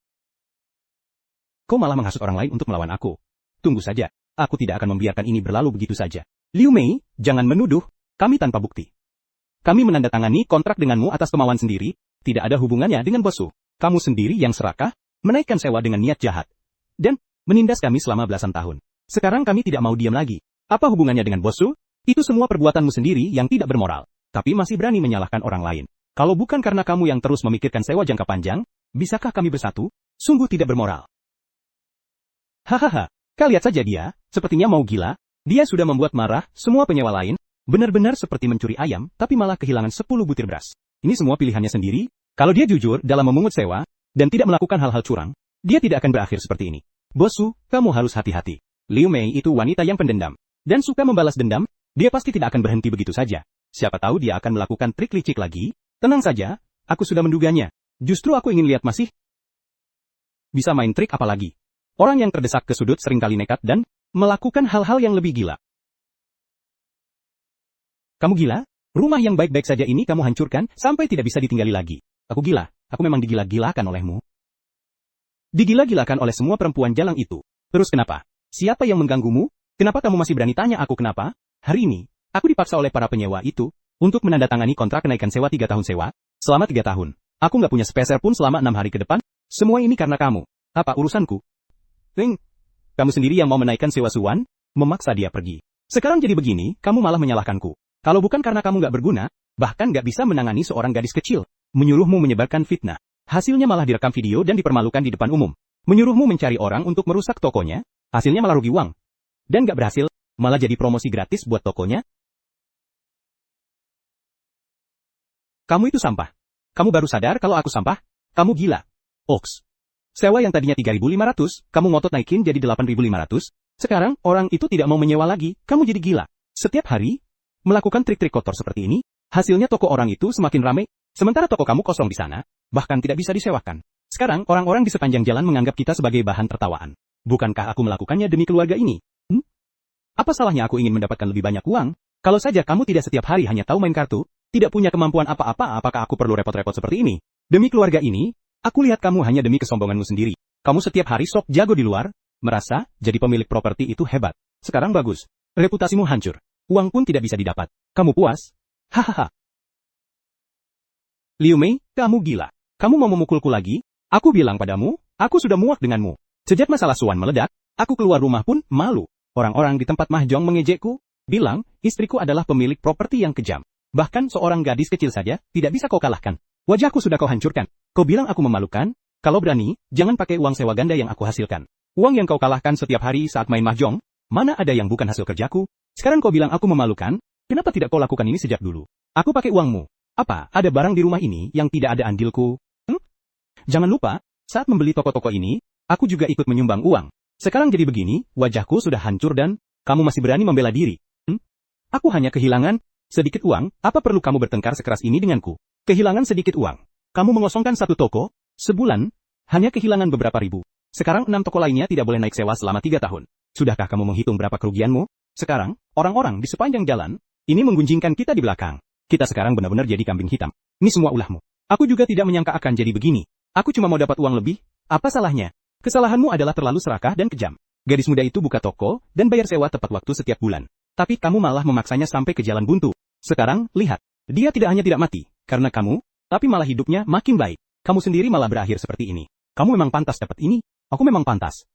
Kau malah menghasut orang lain untuk melawan aku. Tunggu saja, aku tidak akan membiarkan ini berlalu begitu saja. Liu Mei, jangan menuduh, kami tanpa bukti. Kami menandatangani kontrak denganmu atas kemauan sendiri, tidak ada hubungannya dengan Bosu. Kamu sendiri yang serakah, menaikkan sewa dengan niat jahat. Dan, menindas kami selama belasan tahun. Sekarang kami tidak mau diam lagi. Apa hubungannya dengan Bosu? Itu semua perbuatanmu sendiri yang tidak bermoral. Tapi masih berani menyalahkan orang lain. Kalau bukan karena kamu yang terus memikirkan sewa jangka panjang, bisakah kami bersatu? Sungguh tidak bermoral. Hahaha, kau lihat saja dia, sepertinya mau gila. Dia sudah membuat marah semua penyewa lain, benar-benar seperti mencuri ayam, tapi malah kehilangan 10 butir beras. Ini semua pilihannya sendiri. Kalau dia jujur dalam memungut sewa, dan tidak melakukan hal-hal curang, dia tidak akan berakhir seperti ini. Bosu, kamu harus hati-hati. Liu Mei itu wanita yang pendendam, dan suka membalas dendam, dia pasti tidak akan berhenti begitu saja. Siapa tahu dia akan melakukan trik licik lagi. Tenang saja, aku sudah menduganya. Justru aku ingin lihat masih bisa main trik apa lagi. Orang yang terdesak ke sudut seringkali nekat dan melakukan hal-hal yang lebih gila. Kamu gila? Rumah yang baik-baik saja ini kamu hancurkan sampai tidak bisa ditinggali lagi. Aku gila, aku memang digila-gilakan olehmu. Digila-gilakan oleh semua perempuan jalang itu. Terus kenapa? Siapa yang mengganggumu? Kenapa kamu masih berani tanya aku kenapa? Hari ini, aku dipaksa oleh para penyewa itu untuk menandatangani kontrak kenaikan sewa 3 tahun sewa. Selama 3 tahun. Aku nggak punya sepeser pun selama 6 hari ke depan. Semua ini karena kamu. Apa urusanku? Kamu sendiri yang mau menaikkan sewa Suwan, memaksa dia pergi. Sekarang jadi begini, kamu malah menyalahkanku. Kalau bukan karena kamu nggak berguna, bahkan nggak bisa menangani seorang gadis kecil, menyuruhmu menyebarkan fitnah. Hasilnya malah direkam video dan dipermalukan di depan umum. Menyuruhmu mencari orang untuk merusak tokonya, hasilnya malah rugi uang. Dan nggak berhasil, malah jadi promosi gratis buat tokonya. Kamu itu sampah. Kamu baru sadar kalau aku sampah? Kamu gila. Oks. Sewa yang tadinya 3.500, kamu ngotot naikin jadi 8.500. Sekarang, orang itu tidak mau menyewa lagi, kamu jadi gila. Setiap hari, melakukan trik-trik kotor seperti ini, hasilnya toko orang itu semakin ramai, sementara toko kamu kosong di sana, bahkan tidak bisa disewakan. Sekarang, orang-orang di sepanjang jalan menganggap kita sebagai bahan tertawaan. Bukankah aku melakukannya demi keluarga ini? Apa salahnya aku ingin mendapatkan lebih banyak uang? Kalau saja kamu tidak setiap hari hanya tahu main kartu, tidak punya kemampuan apa-apa, apakah aku perlu repot-repot seperti ini? Demi keluarga ini, aku lihat kamu hanya demi kesombonganmu sendiri. Kamu setiap hari sok jago di luar, merasa jadi pemilik properti itu hebat. Sekarang bagus, reputasimu hancur. Uang pun tidak bisa didapat. Kamu puas? Hahaha. Liu Mei, kamu gila. Kamu mau memukulku lagi? Aku bilang padamu, aku sudah muak denganmu. Sejak masalah Suwan meledak, aku keluar rumah pun malu. Orang-orang di tempat mahjong mengejekku, bilang, istriku adalah pemilik properti yang kejam. Bahkan seorang gadis kecil saja tidak bisa kau kalahkan. Wajahku sudah kau hancurkan. Kau bilang aku memalukan? Kalau berani, jangan pakai uang sewa ganda yang aku hasilkan. Uang yang kau kalahkan setiap hari saat main mahjong, mana ada yang bukan hasil kerjaku? Sekarang kau bilang aku memalukan? Kenapa tidak kau lakukan ini sejak dulu? Aku pakai uangmu. Apa, ada barang di rumah ini yang tidak ada andilku? Jangan lupa, saat membeli toko-toko ini, aku juga ikut menyumbang uang. Sekarang jadi begini, wajahku sudah hancur dan kamu masih berani membela diri. Aku hanya kehilangan sedikit uang, apa perlu kamu bertengkar sekeras ini denganku? Kehilangan sedikit uang. Kamu mengosongkan satu toko, sebulan, hanya kehilangan beberapa ribu. Sekarang 6 toko lainnya tidak boleh naik sewa selama 3 tahun. Sudahkah kamu menghitung berapa kerugianmu? Sekarang, orang-orang di sepanjang jalan, ini menggunjingkan kita di belakang. Kita sekarang benar-benar jadi kambing hitam. Ini semua ulahmu. Aku juga tidak menyangka akan jadi begini. Aku cuma mau dapat uang lebih, apa salahnya? Kesalahanmu adalah terlalu serakah dan kejam. Gadis muda itu buka toko, dan bayar sewa tepat waktu setiap bulan. Tapi kamu malah memaksanya sampai ke jalan buntu. Sekarang, lihat. Dia tidak hanya tidak mati, karena kamu, tapi malah hidupnya makin baik. Kamu sendiri malah berakhir seperti ini. Kamu memang pantas dapat ini. Aku memang pantas.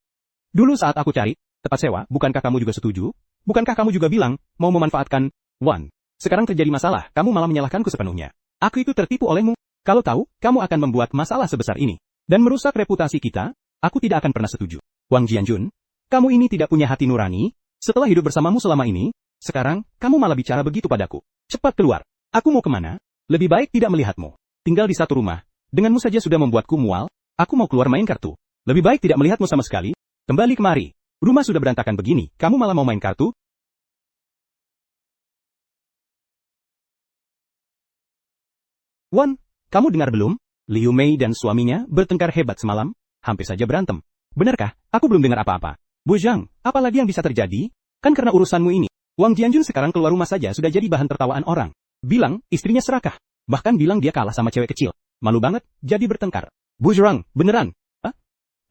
Dulu saat aku cari tempat sewa, bukankah kamu juga setuju? Bukankah kamu juga bilang, mau memanfaatkan Wan? Sekarang terjadi masalah, kamu malah menyalahkanku sepenuhnya. Aku itu tertipu olehmu. Kalau tahu, kamu akan membuat masalah sebesar ini. Dan merusak reputasi kita, aku tidak akan pernah setuju. Wang Jianjun, kamu ini tidak punya hati nurani. Setelah hidup bersamamu selama ini, sekarang, kamu malah bicara begitu padaku. Cepat keluar. Aku mau kemana? Lebih baik tidak melihatmu. Tinggal di satu rumah. Denganmu saja sudah membuatku mual. Aku mau keluar main kartu. Lebih baik tidak melihatmu sama sekali. Kembali kemari. Rumah sudah berantakan begini, kamu malah mau main kartu? Wan, kamu dengar belum? Liu Mei dan suaminya bertengkar hebat semalam, hampir saja berantem. Benarkah? Aku belum dengar apa-apa. Bu Zhang, apalagi yang bisa terjadi? Kan karena urusanmu ini. Wang Jianjun sekarang keluar rumah saja sudah jadi bahan tertawaan orang. Bilang, istrinya serakah. Bahkan bilang dia kalah sama cewek kecil. Malu banget, jadi bertengkar. Bu Zhang, beneran? Hah?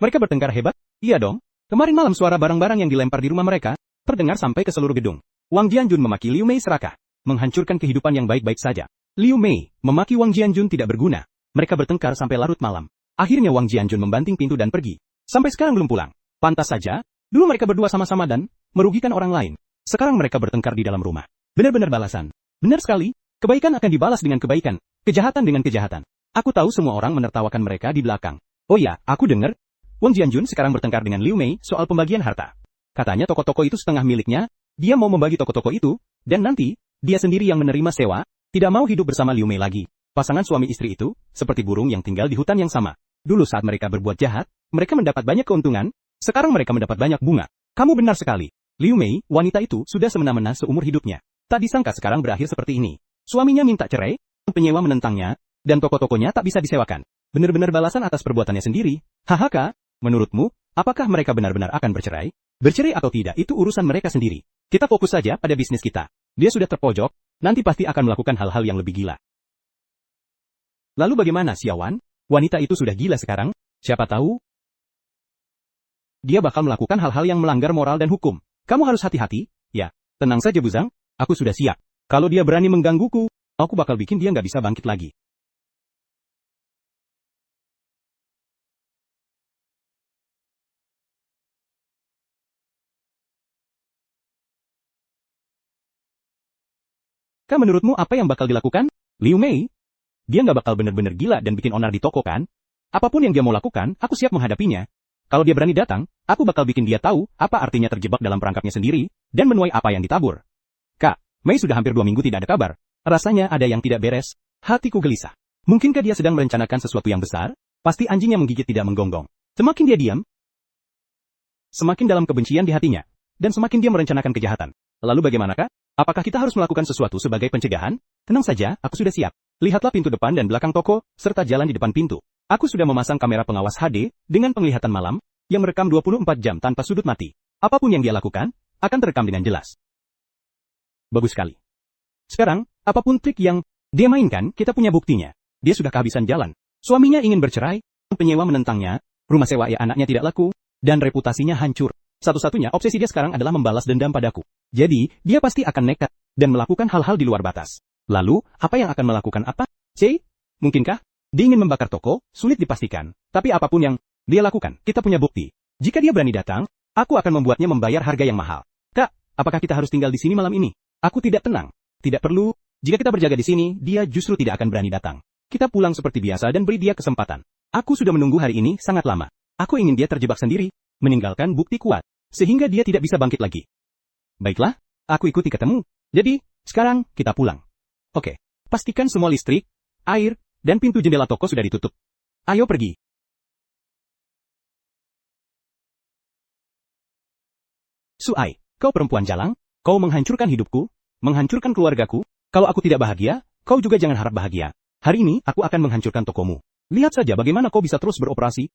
Mereka bertengkar hebat? Iya dong. Kemarin malam suara barang-barang yang dilempar di rumah mereka, terdengar sampai ke seluruh gedung. Wang Jianjun memaki Liu Mei serakah. Menghancurkan kehidupan yang baik-baik saja. Liu Mei memaki Wang Jianjun tidak berguna. Mereka bertengkar sampai larut malam. Akhirnya Wang Jianjun membanting pintu dan pergi. Sampai sekarang belum pulang. Pantas saja, dulu mereka berdua sama-sama dan merugikan orang lain. Sekarang mereka bertengkar di dalam rumah. Benar-benar balasan. Benar sekali, kebaikan akan dibalas dengan kebaikan, kejahatan dengan kejahatan. Aku tahu semua orang menertawakan mereka di belakang. Oh ya, aku dengar, Wang Jianjun sekarang bertengkar dengan Liu Mei soal pembagian harta. Katanya toko-toko itu setengah miliknya, dia mau membagi toko-toko itu, dan nanti, dia sendiri yang menerima sewa, tidak mau hidup bersama Liu Mei lagi. Pasangan suami istri itu, seperti burung yang tinggal di hutan yang sama. Dulu saat mereka berbuat jahat, mereka mendapat banyak keuntungan, sekarang mereka mendapat banyak bunga. Kamu benar sekali. Liu Mei, wanita itu, sudah semena-mena seumur hidupnya. Tak disangka sekarang berakhir seperti ini. Suaminya minta cerai, penyewa menentangnya, dan toko-tokonya tak bisa disewakan. Benar-benar balasan atas perbuatannya sendiri. Hahaha, menurutmu, apakah mereka benar-benar akan bercerai? Bercerai atau tidak itu urusan mereka sendiri. Kita fokus saja pada bisnis kita. Dia sudah terpojok, nanti pasti akan melakukan hal-hal yang lebih gila. Lalu bagaimana Xiaowan? Wanita itu sudah gila sekarang? Siapa tahu? dia bakal melakukan hal-hal yang melanggar moral dan hukum. Kamu harus hati-hati, ya. Tenang saja Buzang, aku sudah siap. Kalau dia berani menggangguku, aku bakal bikin dia nggak bisa bangkit lagi. Menurutmu apa yang bakal dilakukan? Liu Mei? Dia nggak bakal bener-bener gila dan bikin onar di toko kan? Apapun yang dia mau lakukan, aku siap menghadapinya. Kalau dia berani datang, aku bakal bikin dia tahu apa artinya terjebak dalam perangkapnya sendiri, dan menuai apa yang ditabur. Kak, Mei sudah hampir 2 minggu tidak ada kabar. Rasanya ada yang tidak beres. Hatiku gelisah. Mungkinkah dia sedang merencanakan sesuatu yang besar? Pasti anjing yang menggigit tidak menggonggong. Semakin dia diam, semakin dalam kebencian di hatinya, dan semakin dia merencanakan kejahatan. Lalu bagaimanakah? Apakah kita harus melakukan sesuatu sebagai pencegahan? Tenang saja, aku sudah siap. Lihatlah pintu depan dan belakang toko, serta jalan di depan pintu. Aku sudah memasang kamera pengawas HD, dengan penglihatan malam, yang merekam 24 jam tanpa sudut mati. Apapun yang dia lakukan, akan terekam dengan jelas. Bagus sekali. Sekarang, apapun trik yang dia mainkan, kita punya buktinya. Dia sudah kehabisan jalan. Suaminya ingin bercerai, penyewa menentangnya, rumah sewa ayah anaknya tidak laku, dan reputasinya hancur. Satu-satunya obsesi dia sekarang adalah membalas dendam padaku. Jadi, dia pasti akan nekat dan melakukan hal-hal di luar batas. Lalu, apa yang akan melakukan apa? Mungkinkah? Dia ingin membakar toko, sulit dipastikan. Tapi apapun yang dia lakukan, kita punya bukti. Jika dia berani datang, aku akan membuatnya membayar harga yang mahal. Kak, apakah kita harus tinggal di sini malam ini? Aku tidak tenang. Tidak perlu. Jika kita berjaga di sini, dia justru tidak akan berani datang. Kita pulang seperti biasa dan beri dia kesempatan. Aku sudah menunggu hari ini sangat lama. Aku ingin dia terjebak sendiri, meninggalkan bukti kuat, sehingga dia tidak bisa bangkit lagi. Baiklah, aku ikuti ketemu. Jadi, sekarang kita pulang. Oke, pastikan semua listrik, air, dan pintu jendela toko sudah ditutup. Ayo pergi. Suai, kau perempuan jalang, kau menghancurkan hidupku, menghancurkan keluargaku. Kalau aku tidak bahagia, kau juga jangan harap bahagia. Hari ini, aku akan menghancurkan tokomu. Lihat saja bagaimana kau bisa terus beroperasi.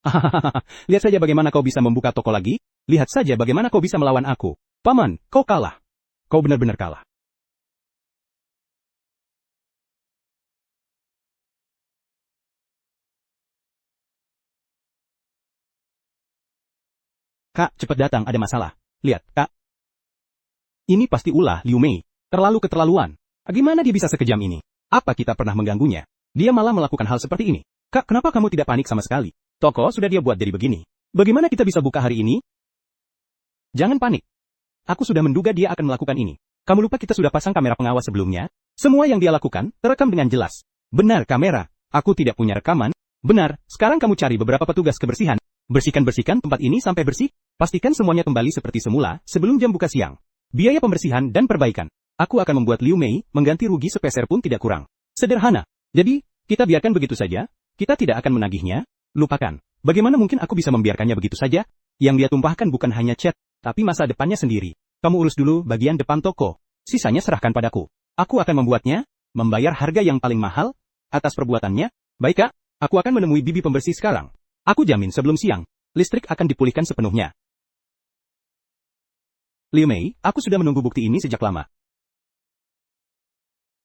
Hahaha, lihat saja bagaimana kau bisa membuka toko lagi. Lihat saja bagaimana kau bisa melawan aku. Paman, kau kalah. Kau benar-benar kalah. Kak, cepat datang, ada masalah. Lihat, Kak. Ini pasti ulah Liu Mei. Terlalu keterlaluan. Bagaimana dia bisa sekejam ini? Apa kita pernah mengganggunya? Dia malah melakukan hal seperti ini. Kak, kenapa kamu tidak panik sama sekali? Toko sudah dia buat jadi begini. Bagaimana kita bisa buka hari ini? Jangan panik. Aku sudah menduga dia akan melakukan ini. Kamu lupa kita sudah pasang kamera pengawas sebelumnya? Semua yang dia lakukan, terekam dengan jelas. Benar, kamera. Aku tidak punya rekaman. Benar, sekarang kamu cari beberapa petugas kebersihan. Bersihkan tempat ini sampai bersih. Pastikan semuanya kembali seperti semula, sebelum jam buka siang. Biaya pembersihan dan perbaikan. Aku akan membuat Liu Mei mengganti rugi sepeser pun tidak kurang. Sederhana. Jadi, kita biarkan begitu saja. Kita tidak akan menagihnya. Lupakan. Bagaimana mungkin aku bisa membiarkannya begitu saja? Yang dia tumpahkan bukan hanya cat, tapi masa depannya sendiri. Kamu urus dulu bagian depan toko. Sisanya serahkan padaku. Aku akan membuatnya membayar harga yang paling mahal atas perbuatannya. Baik Kak, aku akan menemui bibi pembersih sekarang. Aku jamin sebelum siang, listrik akan dipulihkan sepenuhnya. Liu Mei, aku sudah menunggu bukti ini sejak lama.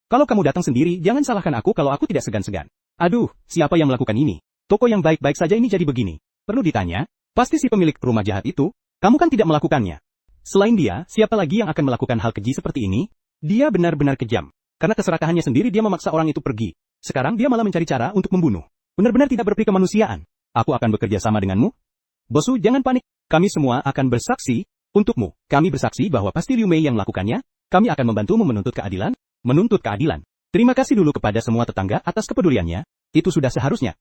Kalau kamu datang sendiri, jangan salahkan aku kalau aku tidak segan-segan. Aduh, siapa yang melakukan ini? Toko yang baik-baik saja ini jadi begini. Perlu ditanya, pasti si pemilik rumah jahat itu, kamu kan tidak melakukannya. Selain dia, siapa lagi yang akan melakukan hal keji seperti ini? Dia benar-benar kejam. Karena keserakahannya sendiri dia memaksa orang itu pergi. Sekarang dia malah mencari cara untuk membunuh. Benar-benar tidak berperi kemanusiaan. Aku akan bekerja sama denganmu. Bosu, jangan panik. Kami semua akan bersaksi untukmu. Kami bersaksi bahwa pasti Liu Mei yang melakukannya. Kami akan membantumu menuntut keadilan. Menuntut keadilan. Terima kasih dulu kepada semua tetangga atas kepeduliannya. Itu sudah seharusnya.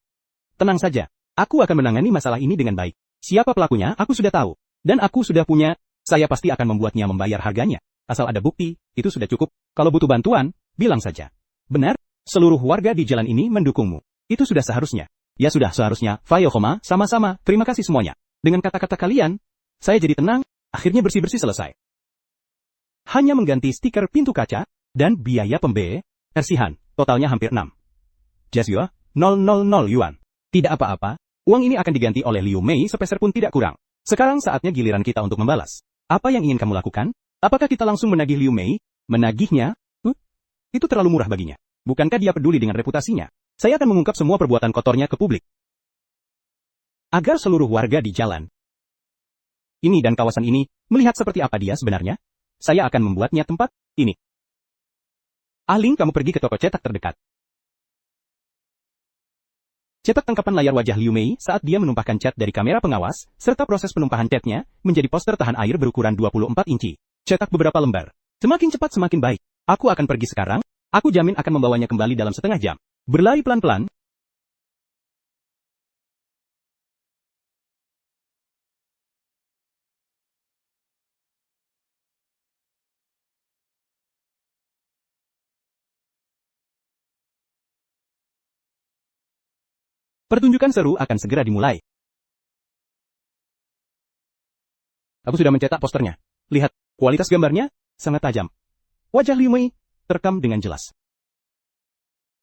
Tenang saja. Aku akan menangani masalah ini dengan baik. Siapa pelakunya, aku sudah tahu. Dan aku sudah punya. Saya pasti akan membuatnya membayar harganya. Asal ada bukti, itu sudah cukup. Kalau butuh bantuan, bilang saja. Benar, seluruh warga di jalan ini mendukungmu. Itu sudah seharusnya. Ya sudah seharusnya, Fayohoma, sama-sama, terima kasih semuanya. Dengan kata-kata kalian, saya jadi tenang, akhirnya bersih-bersih selesai. Hanya mengganti stiker pintu kaca, dan biaya pembersihan, totalnya hampir 6. Jasyo, 000 yuan. Tidak apa-apa, uang ini akan diganti oleh Liu Mei sepeser pun tidak kurang. Sekarang saatnya giliran kita untuk membalas. Apa yang ingin kamu lakukan? Apakah kita langsung menagih Liu Mei? Menagihnya? Itu terlalu murah baginya. Bukankah dia peduli dengan reputasinya? Saya akan mengungkap semua perbuatan kotornya ke publik. agar seluruh warga di jalan ini dan kawasan ini melihat seperti apa dia sebenarnya. Saya akan membuatnya tempat ini. Ling, kamu pergi ke toko cetak terdekat. Cetak tangkapan layar wajah Liu Mei saat dia menumpahkan cat dari kamera pengawas, serta proses penumpahan catnya menjadi poster tahan air berukuran 24 inci. Cetak beberapa lembar. Semakin cepat semakin baik. Aku akan pergi sekarang. Aku jamin akan membawanya kembali dalam setengah jam. Berlari pelan-pelan. Pertunjukan seru akan segera dimulai. Aku sudah mencetak posternya. Lihat, kualitas gambarnya sangat tajam. Wajah Liu Mei terekam dengan jelas.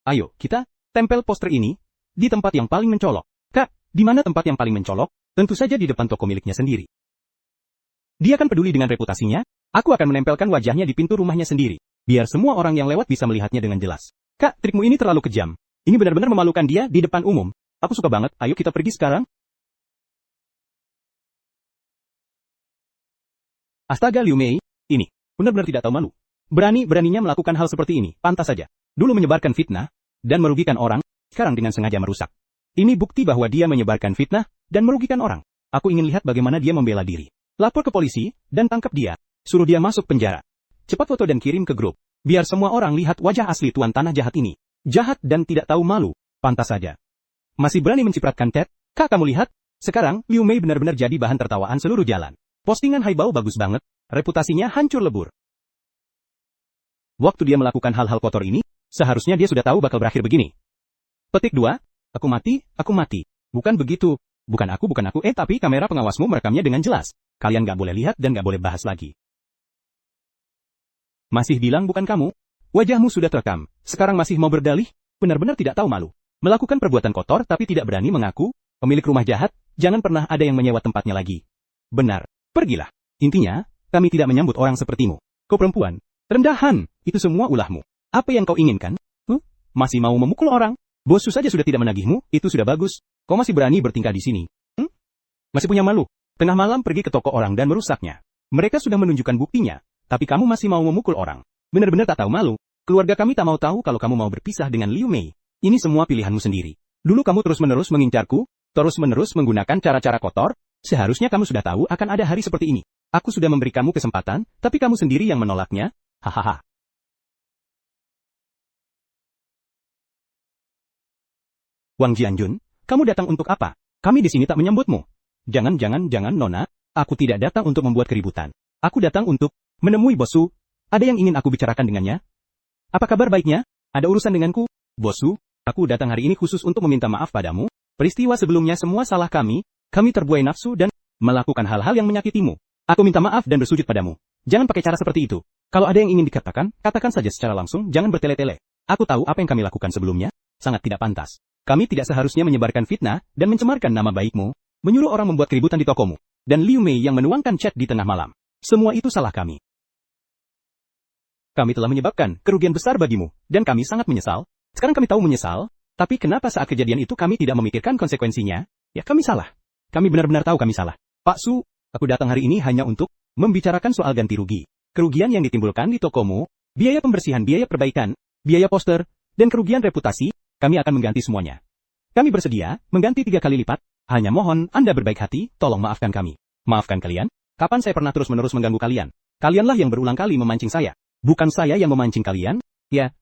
Ayo, kita tempel poster ini di tempat yang paling mencolok. Kak, di mana tempat yang paling mencolok? Tentu saja di depan toko miliknya sendiri. Dia akan peduli dengan reputasinya. Aku akan menempelkan wajahnya di pintu rumahnya sendiri. Biar semua orang yang lewat bisa melihatnya dengan jelas. Kak, trikmu ini terlalu kejam. Ini benar-benar memalukan dia di depan umum. Aku suka banget, ayo kita pergi sekarang. Astaga Liu Mei, ini benar-benar tidak tahu malu. Berani-beraninya melakukan hal seperti ini, pantas saja. Dulu menyebarkan fitnah dan merugikan orang, sekarang dengan sengaja merusak. Ini bukti bahwa dia menyebarkan fitnah dan merugikan orang. Aku ingin lihat bagaimana dia membela diri. Lapor ke polisi dan tangkap dia. Suruh dia masuk penjara. Cepat foto dan kirim ke grup. Biar semua orang lihat wajah asli tuan tanah jahat ini. Jahat dan tidak tahu malu, pantas saja. Masih berani mencipratkan cat? Kak, kamu lihat? Sekarang, Liu Mei benar-benar jadi bahan tertawaan seluruh jalan. Postingan Haibao bagus banget, reputasinya hancur lebur. Waktu dia melakukan hal-hal kotor ini, seharusnya dia sudah tahu bakal berakhir begini. Petik 2, aku mati. Bukan begitu. Bukan aku, tapi kamera pengawasmu merekamnya dengan jelas. Kalian gak boleh lihat dan gak boleh bahas lagi. Masih bilang bukan kamu? Wajahmu sudah terekam, sekarang masih mau berdalih? Benar-benar tidak tahu malu. Melakukan perbuatan kotor tapi tidak berani mengaku, pemilik rumah jahat, jangan pernah ada yang menyewa tempatnya lagi. Benar, pergilah. Intinya, kami tidak menyambut orang sepertimu. Kau perempuan, rendahan, itu semua ulahmu. Apa yang kau inginkan? Masih mau memukul orang? Bossu saja sudah tidak menagihmu, itu sudah bagus. Kau masih berani bertingkah di sini. Masih punya malu. Tengah malam pergi ke toko orang dan merusaknya. Mereka sudah menunjukkan buktinya, tapi kamu masih mau memukul orang. Benar-benar tak tahu malu. Keluarga kami tak mau tahu kalau kamu mau berpisah dengan Liu Mei. Ini semua pilihanmu sendiri. Dulu kamu terus-menerus mengincarku, terus-menerus menggunakan cara-cara kotor, seharusnya kamu sudah tahu akan ada hari seperti ini. Aku sudah memberi kamu kesempatan, tapi kamu sendiri yang menolaknya. Hahaha. Wang Jianjun, kamu datang untuk apa? Kami di sini tak menyambutmu. Jangan, Nona. Aku tidak datang untuk membuat keributan. Aku datang untuk menemui Bossu. Ada yang ingin aku bicarakan dengannya? Apa kabar baiknya? Ada urusan denganku? Bossu, aku datang hari ini khusus untuk meminta maaf padamu. Peristiwa sebelumnya semua salah kami terbuai nafsu dan melakukan hal-hal yang menyakitimu. Aku minta maaf dan bersujud padamu. Jangan pakai cara seperti itu. Kalau ada yang ingin dikatakan, katakan saja secara langsung, jangan bertele-tele. Aku tahu apa yang kami lakukan sebelumnya, sangat tidak pantas. Kami tidak seharusnya menyebarkan fitnah dan mencemarkan nama baikmu, menyuruh orang membuat keributan di tokomu, dan Liu Mei yang menuangkan chat di tengah malam. Semua itu salah kami. Kami telah menyebabkan kerugian besar bagimu, dan kami sangat menyesal. Sekarang kami tahu menyesal, tapi kenapa saat kejadian itu kami tidak memikirkan konsekuensinya? Ya kami salah. Kami benar-benar tahu kami salah. Pak Su, aku datang hari ini hanya untuk membicarakan soal ganti rugi. Kerugian yang ditimbulkan di tokomu, biaya pembersihan, biaya perbaikan, biaya poster, dan kerugian reputasi, kami akan mengganti semuanya. Kami bersedia mengganti 3 kali lipat. Hanya mohon Anda berbaik hati, tolong maafkan kami. Maafkan kalian? Kapan saya pernah terus-menerus mengganggu kalian? Kalianlah yang berulang kali memancing saya. Bukan saya yang memancing kalian? Ya,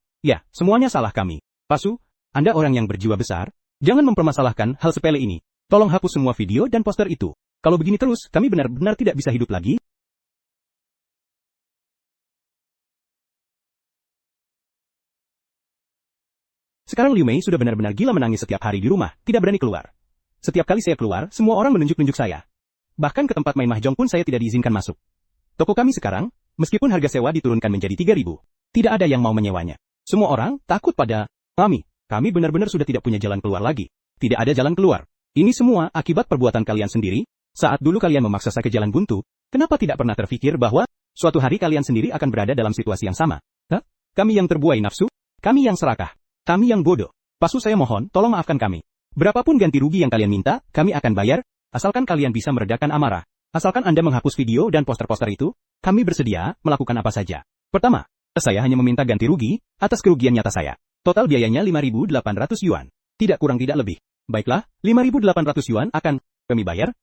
semuanya salah kami. Pak Su, Anda orang yang berjiwa besar. Jangan mempermasalahkan hal sepele ini. Tolong hapus semua video dan poster itu. Kalau begini terus, kami benar-benar tidak bisa hidup lagi. Sekarang Liu Mei sudah benar-benar gila menangis setiap hari di rumah, tidak berani keluar. Setiap kali saya keluar, semua orang menunjuk-nunjuk saya. Bahkan ke tempat main mahjong pun saya tidak diizinkan masuk. Toko kami sekarang, meskipun harga sewa diturunkan menjadi 3.000, tidak ada yang mau menyewanya. Semua orang takut pada kami. Kami benar-benar sudah tidak punya jalan keluar lagi. Tidak ada jalan keluar. Ini semua akibat perbuatan kalian sendiri. Saat dulu kalian memaksa saya ke jalan buntu, kenapa tidak pernah terfikir bahwa suatu hari kalian sendiri akan berada dalam situasi yang sama? Kami yang terbuai nafsu, kami yang serakah, kami yang bodoh. Pak Su, saya mohon, tolong maafkan kami. Berapapun ganti rugi yang kalian minta, kami akan bayar, asalkan kalian bisa meredakan amarah. Asalkan Anda menghapus video dan poster-poster itu, kami bersedia melakukan apa saja. Pertama, saya hanya meminta ganti rugi atas kerugian nyata saya. Total biayanya 5.800 yuan. Tidak kurang tidak lebih. Baiklah, 5.800 yuan akan kami bayar.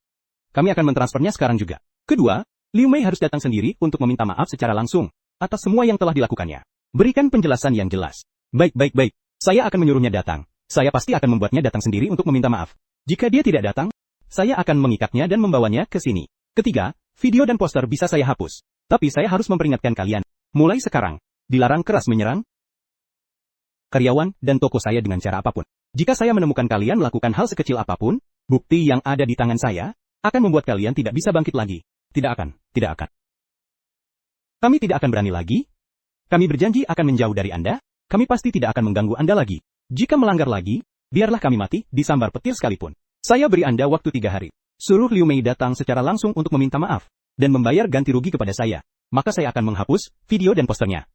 Kami akan mentransfernya sekarang juga. Kedua, Liu Mei harus datang sendiri untuk meminta maaf secara langsung atas semua yang telah dilakukannya. Berikan penjelasan yang jelas. Baik. Saya akan menyuruhnya datang. Saya pasti akan membuatnya datang sendiri untuk meminta maaf. Jika dia tidak datang, saya akan mengikatnya dan membawanya ke sini. Ketiga, video dan poster bisa saya hapus. Tapi saya harus memperingatkan kalian. Mulai sekarang, dilarang keras menyerang karyawan dan toko saya dengan cara apapun. Jika saya menemukan kalian melakukan hal sekecil apapun, bukti yang ada di tangan saya akan membuat kalian tidak bisa bangkit lagi. Tidak akan. Kami tidak akan berani lagi. Kami berjanji akan menjauh dari Anda. Kami pasti tidak akan mengganggu Anda lagi. Jika melanggar lagi, biarlah kami mati, disambar petir sekalipun. Saya beri Anda waktu 3 hari. Suruh Liu Mei datang secara langsung untuk meminta maaf, dan membayar ganti rugi kepada saya. Maka saya akan menghapus video dan posternya.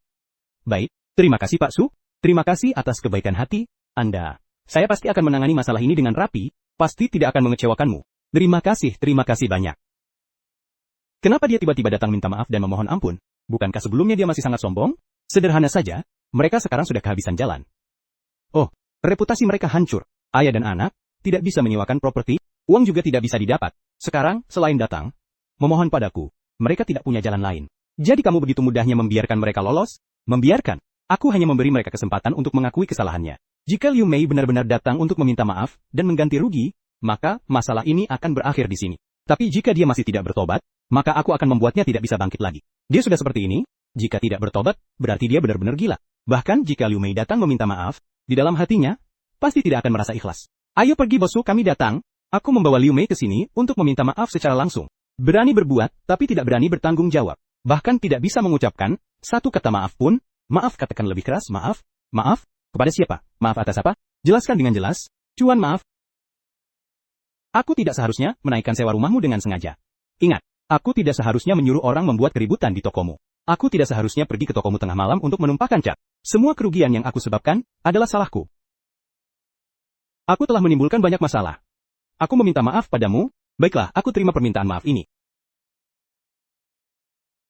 Baik, terima kasih Pak Su. Terima kasih atas kebaikan hati Anda. Saya pasti akan menangani masalah ini dengan rapi, pasti tidak akan mengecewakanmu. Terima kasih banyak. Kenapa dia tiba-tiba datang minta maaf dan memohon ampun? Bukankah sebelumnya dia masih sangat sombong? Sederhana saja, mereka sekarang sudah kehabisan jalan. Oh, reputasi mereka hancur. Ayah dan anak tidak bisa menyewakan properti, uang juga tidak bisa didapat. Sekarang, selain datang, memohon padaku, mereka tidak punya jalan lain. Jadi kamu begitu mudahnya membiarkan mereka lolos? Membiarkan? Aku hanya memberi mereka kesempatan untuk mengakui kesalahannya. Jika Liu Mei benar-benar datang untuk meminta maaf dan mengganti rugi, maka masalah ini akan berakhir di sini. Tapi jika dia masih tidak bertobat, maka aku akan membuatnya tidak bisa bangkit lagi. Dia sudah seperti ini, jika tidak bertobat, berarti dia benar-benar gila. Bahkan jika Liu Mei datang meminta maaf, di dalam hatinya, pasti tidak akan merasa ikhlas. Ayo pergi bosku, kami datang. Aku membawa Liu Mei ke sini untuk meminta maaf secara langsung. Berani berbuat, tapi tidak berani bertanggung jawab. Bahkan tidak bisa mengucapkan satu kata maaf pun. Maaf, katakan lebih keras, maaf. Maaf? Kepada siapa? Maaf atas apa? Jelaskan dengan jelas. Cuan, maaf. Aku tidak seharusnya menaikkan sewa rumahmu dengan sengaja. Ingat, aku tidak seharusnya menyuruh orang membuat keributan di tokomu. Aku tidak seharusnya pergi ke tokomu tengah malam untuk menumpahkan cat. Semua kerugian yang aku sebabkan adalah salahku. Aku telah menimbulkan banyak masalah. Aku meminta maaf padamu. Baiklah, aku terima permintaan maaf ini.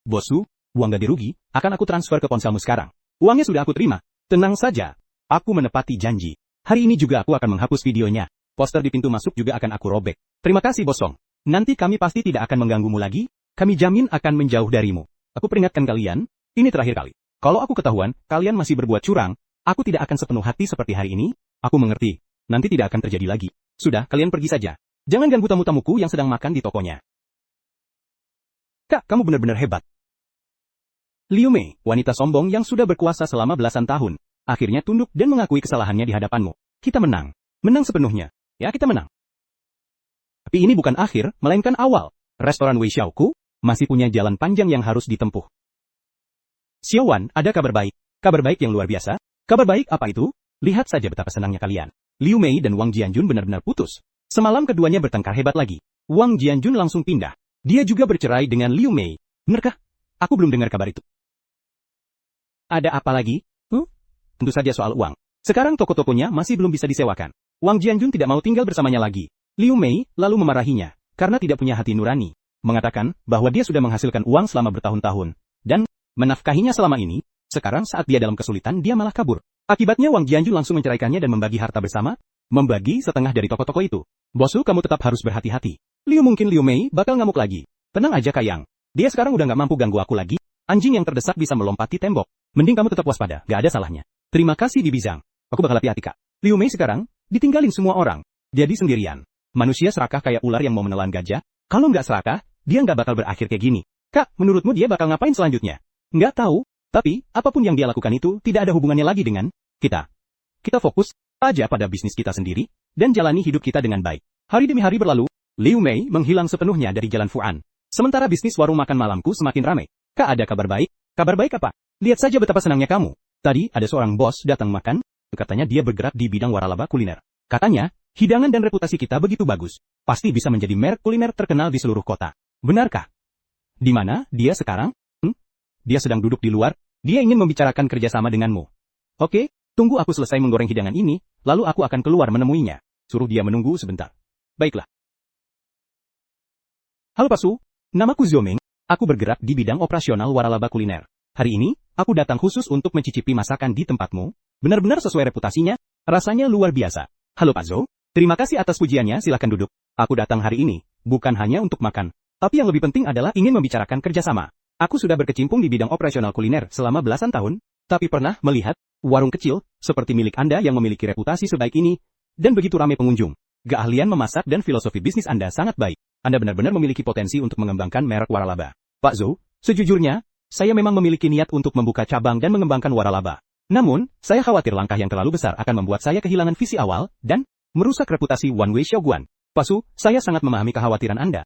Bosu, uang ganti rugi akan aku transfer ke ponselmu sekarang. Uangnya sudah aku terima. Tenang saja. Aku menepati janji. Hari ini juga aku akan menghapus videonya. Poster di pintu masuk juga akan aku robek. Terima kasih Bosong. Nanti kami pasti tidak akan mengganggumu lagi. Kami jamin akan menjauh darimu. Aku peringatkan kalian, ini terakhir kali. Kalau aku ketahuan, kalian masih berbuat curang, aku tidak akan sepenuh hati seperti hari ini. Aku mengerti. Nanti tidak akan terjadi lagi. Sudah, kalian pergi saja. Jangan ganggu tamu-tamuku yang sedang makan di tokonya. Kak, kamu benar-benar hebat. Liu Mei, wanita sombong yang sudah berkuasa selama belasan tahun, akhirnya tunduk dan mengakui kesalahannya di hadapanmu. Kita menang. Menang sepenuhnya. Ya, kita menang. Tapi ini bukan akhir, melainkan awal. Restoran Wei Xiaoku masih punya jalan panjang yang harus ditempuh. Xiaowan, ada kabar baik. Kabar baik yang luar biasa. Kabar baik apa itu? Lihat saja betapa senangnya kalian. Liu Mei dan Wang Jianjun benar-benar putus. Semalam keduanya bertengkar hebat lagi. Wang Jianjun langsung pindah. Dia juga bercerai dengan Liu Mei. Benarkah? Aku belum dengar kabar itu. Ada apa lagi? Tentu saja soal uang. Sekarang toko-tokonya masih belum bisa disewakan. Wang Jianjun tidak mau tinggal bersamanya lagi. Liu Mei lalu memarahinya, karena tidak punya hati nurani. Mengatakan bahwa dia sudah menghasilkan uang selama bertahun-tahun, dan menafkahinya selama ini. Sekarang saat dia dalam kesulitan, dia malah kabur. Akibatnya Wang Jianjun langsung menceraikannya dan membagi harta bersama, membagi setengah dari toko-toko itu. Bosu, kamu tetap harus berhati-hati. Mungkin Liu Mei bakal ngamuk lagi. Tenang aja Kayang. Dia sekarang udah gak mampu ganggu aku lagi. Anjing yang terdesak bisa melompati tembok. Mending kamu tetap waspada, gak ada salahnya. Terima kasih Bibi Zhang. Aku bakal hati-hati Kak. Liu Mei sekarang ditinggalin semua orang. Jadi sendirian. Manusia serakah kayak ular yang mau menelan gajah. Kalau nggak serakah, dia nggak bakal berakhir kayak gini. Kak, menurutmu dia bakal ngapain selanjutnya? Nggak tahu, tapi apapun yang dia lakukan itu tidak ada hubungannya lagi dengan kita. Kita fokus aja pada bisnis kita sendiri, dan jalani hidup kita dengan baik. Hari demi hari berlalu, Liu Mei menghilang sepenuhnya dari Jalan Fuan. Sementara bisnis warung makan malamku semakin ramai. Kak, ada kabar baik? Kabar baik apa? Lihat saja betapa senangnya kamu. Tadi ada seorang bos datang makan, katanya dia bergerak di bidang waralaba kuliner. Katanya, hidangan dan reputasi kita begitu bagus. Pasti bisa menjadi merek kuliner terkenal di seluruh kota. Benarkah? Di mana dia sekarang? Dia sedang duduk di luar. Dia ingin membicarakan kerjasama denganmu. Oke, tunggu aku selesai menggoreng hidangan ini, lalu aku akan keluar menemuinya. Suruh dia menunggu sebentar. Baiklah. Halo Pak Su, namaku Zomeng. Aku bergerak di bidang operasional waralaba kuliner. Hari ini, aku datang khusus untuk mencicipi masakan di tempatmu. Benar-benar sesuai reputasinya, rasanya luar biasa. Halo Pak Zo, terima kasih atas pujiannya, silakan duduk. Aku datang hari ini, bukan hanya untuk makan. Tapi yang lebih penting adalah ingin membicarakan kerjasama. Aku sudah berkecimpung di bidang operasional kuliner selama belasan tahun, tapi pernah melihat warung kecil seperti milik Anda yang memiliki reputasi sebaik ini, dan begitu ramai pengunjung. Keahlian memasak dan filosofi bisnis Anda sangat baik. Anda benar-benar memiliki potensi untuk mengembangkan merek waralaba. Pak Zo, sejujurnya, saya memang memiliki niat untuk membuka cabang dan mengembangkan waralaba. Namun, saya khawatir langkah yang terlalu besar akan membuat saya kehilangan visi awal dan merusak reputasi One Wei Xiaoguan. Pak Su, saya sangat memahami kekhawatiran Anda.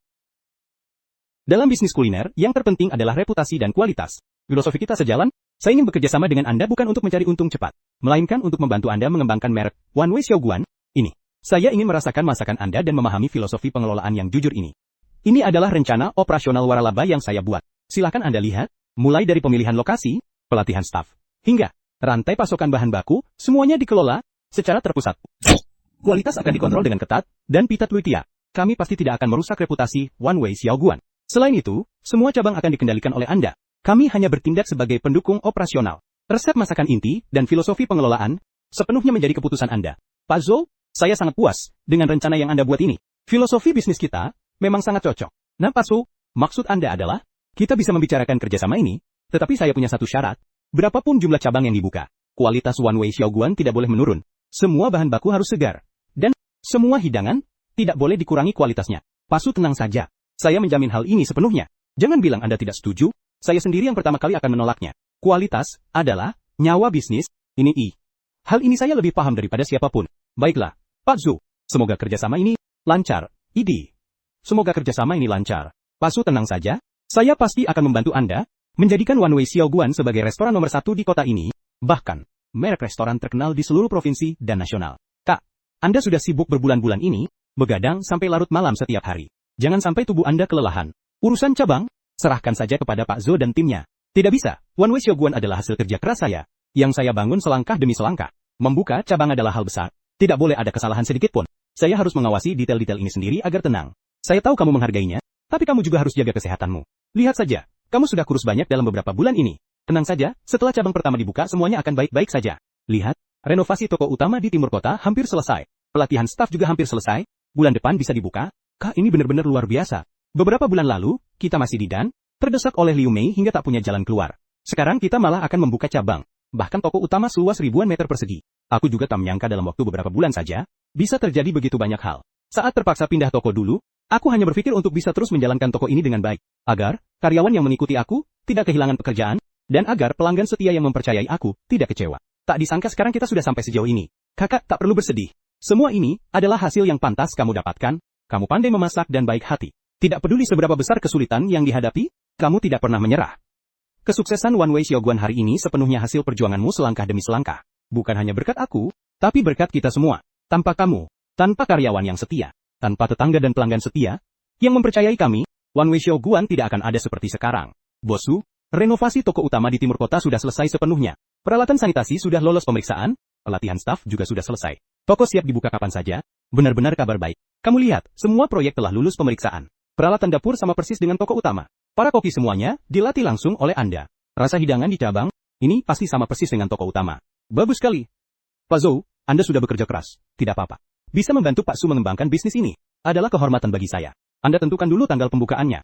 Dalam bisnis kuliner, yang terpenting adalah reputasi dan kualitas. Filosofi kita sejalan, saya ingin bekerja sama dengan Anda bukan untuk mencari untung cepat, melainkan untuk membantu Anda mengembangkan merek One Wei Xiaoguan ini. Saya ingin merasakan masakan Anda dan memahami filosofi pengelolaan yang jujur ini. Ini adalah rencana operasional waralaba yang saya buat. Silakan Anda lihat, mulai dari pemilihan lokasi, pelatihan staf, hingga rantai pasokan bahan baku, semuanya dikelola secara terpusat. Kualitas akan dikontrol dengan ketat, dan Pita Twitia, kami pasti tidak akan merusak reputasi One Wei Xiaoguan. Selain itu, semua cabang akan dikendalikan oleh Anda. Kami hanya bertindak sebagai pendukung operasional. Resep masakan inti dan filosofi pengelolaan sepenuhnya menjadi keputusan Anda. Pak Zo, saya sangat puas dengan rencana yang Anda buat ini. Filosofi bisnis kita memang sangat cocok. Nah Pak Su, maksud Anda adalah, kita bisa membicarakan kerjasama ini, tetapi saya punya satu syarat. Berapapun jumlah cabang yang dibuka, kualitas One Wei Xiaoguan tidak boleh menurun. Semua bahan baku harus segar. Dan, semua hidangan, tidak boleh dikurangi kualitasnya. Pak Su tenang saja. Saya menjamin hal ini sepenuhnya. Jangan bilang Anda tidak setuju, saya sendiri yang pertama kali akan menolaknya. Kualitas adalah nyawa bisnis, ini. Hal ini saya lebih paham daripada siapapun. Baiklah. Pak Zu, semoga kerjasama ini lancar. Semoga kerjasama ini lancar. Pak Su tenang saja, saya pasti akan membantu Anda menjadikan One Wei Xiaoguan sebagai restoran nomor 1 di kota ini, bahkan merek restoran terkenal di seluruh provinsi dan nasional. Kak, Anda sudah sibuk berbulan-bulan ini, begadang sampai larut malam setiap hari. Jangan sampai tubuh Anda kelelahan. Urusan cabang, serahkan saja kepada Pak Zo dan timnya. Tidak bisa, One Wei Xiaoguan adalah hasil kerja keras saya, yang saya bangun selangkah demi selangkah. Membuka cabang adalah hal besar. Tidak boleh ada kesalahan sedikit pun. Saya harus mengawasi detail-detail ini sendiri agar tenang. Saya tahu kamu menghargainya, tapi kamu juga harus jaga kesehatanmu. Lihat saja, kamu sudah kurus banyak dalam beberapa bulan ini. Tenang saja, setelah cabang pertama dibuka semuanya akan baik-baik saja. Lihat, renovasi toko utama di timur kota hampir selesai. Pelatihan staf juga hampir selesai. Bulan depan bisa dibuka. Kak, ini benar-benar luar biasa. Beberapa bulan lalu, kita masih di Dan, terdesak oleh Liu Mei hingga tak punya jalan keluar. Sekarang kita malah akan membuka cabang. Bahkan toko utama seluas ribuan meter persegi. Aku juga tak menyangka dalam waktu beberapa bulan saja, bisa terjadi begitu banyak hal. Saat terpaksa pindah toko dulu, aku hanya berpikir untuk bisa terus menjalankan toko ini dengan baik, agar karyawan yang mengikuti aku tidak kehilangan pekerjaan, dan agar pelanggan setia yang mempercayai aku tidak kecewa. Tak disangka sekarang kita sudah sampai sejauh ini. Kakak tak perlu bersedih. Semua ini adalah hasil yang pantas kamu dapatkan. Kamu pandai memasak dan baik hati. Tidak peduli seberapa besar kesulitan yang dihadapi, kamu tidak pernah menyerah. Kesuksesan One Wei Xiaoguan hari ini sepenuhnya hasil perjuanganmu selangkah demi selangkah. Bukan hanya berkat aku, tapi berkat kita semua. Tanpa kamu, tanpa karyawan yang setia, tanpa tetangga dan pelanggan setia, yang mempercayai kami, One Wei Xiaoguan tidak akan ada seperti sekarang. Bosu, renovasi toko utama di timur kota sudah selesai sepenuhnya. Peralatan sanitasi sudah lolos pemeriksaan, pelatihan staf juga sudah selesai. Toko siap dibuka kapan saja, benar-benar kabar baik. Kamu lihat, semua proyek telah lulus pemeriksaan. Peralatan dapur sama persis dengan toko utama. Para koki semuanya dilatih langsung oleh Anda. Rasa hidangan di cabang, ini pasti sama persis dengan toko utama. Bagus sekali. Pak Zhou, Anda sudah bekerja keras. Tidak apa-apa. Bisa membantu Pak Su mengembangkan bisnis ini. Adalah kehormatan bagi saya. Anda tentukan dulu tanggal pembukaannya.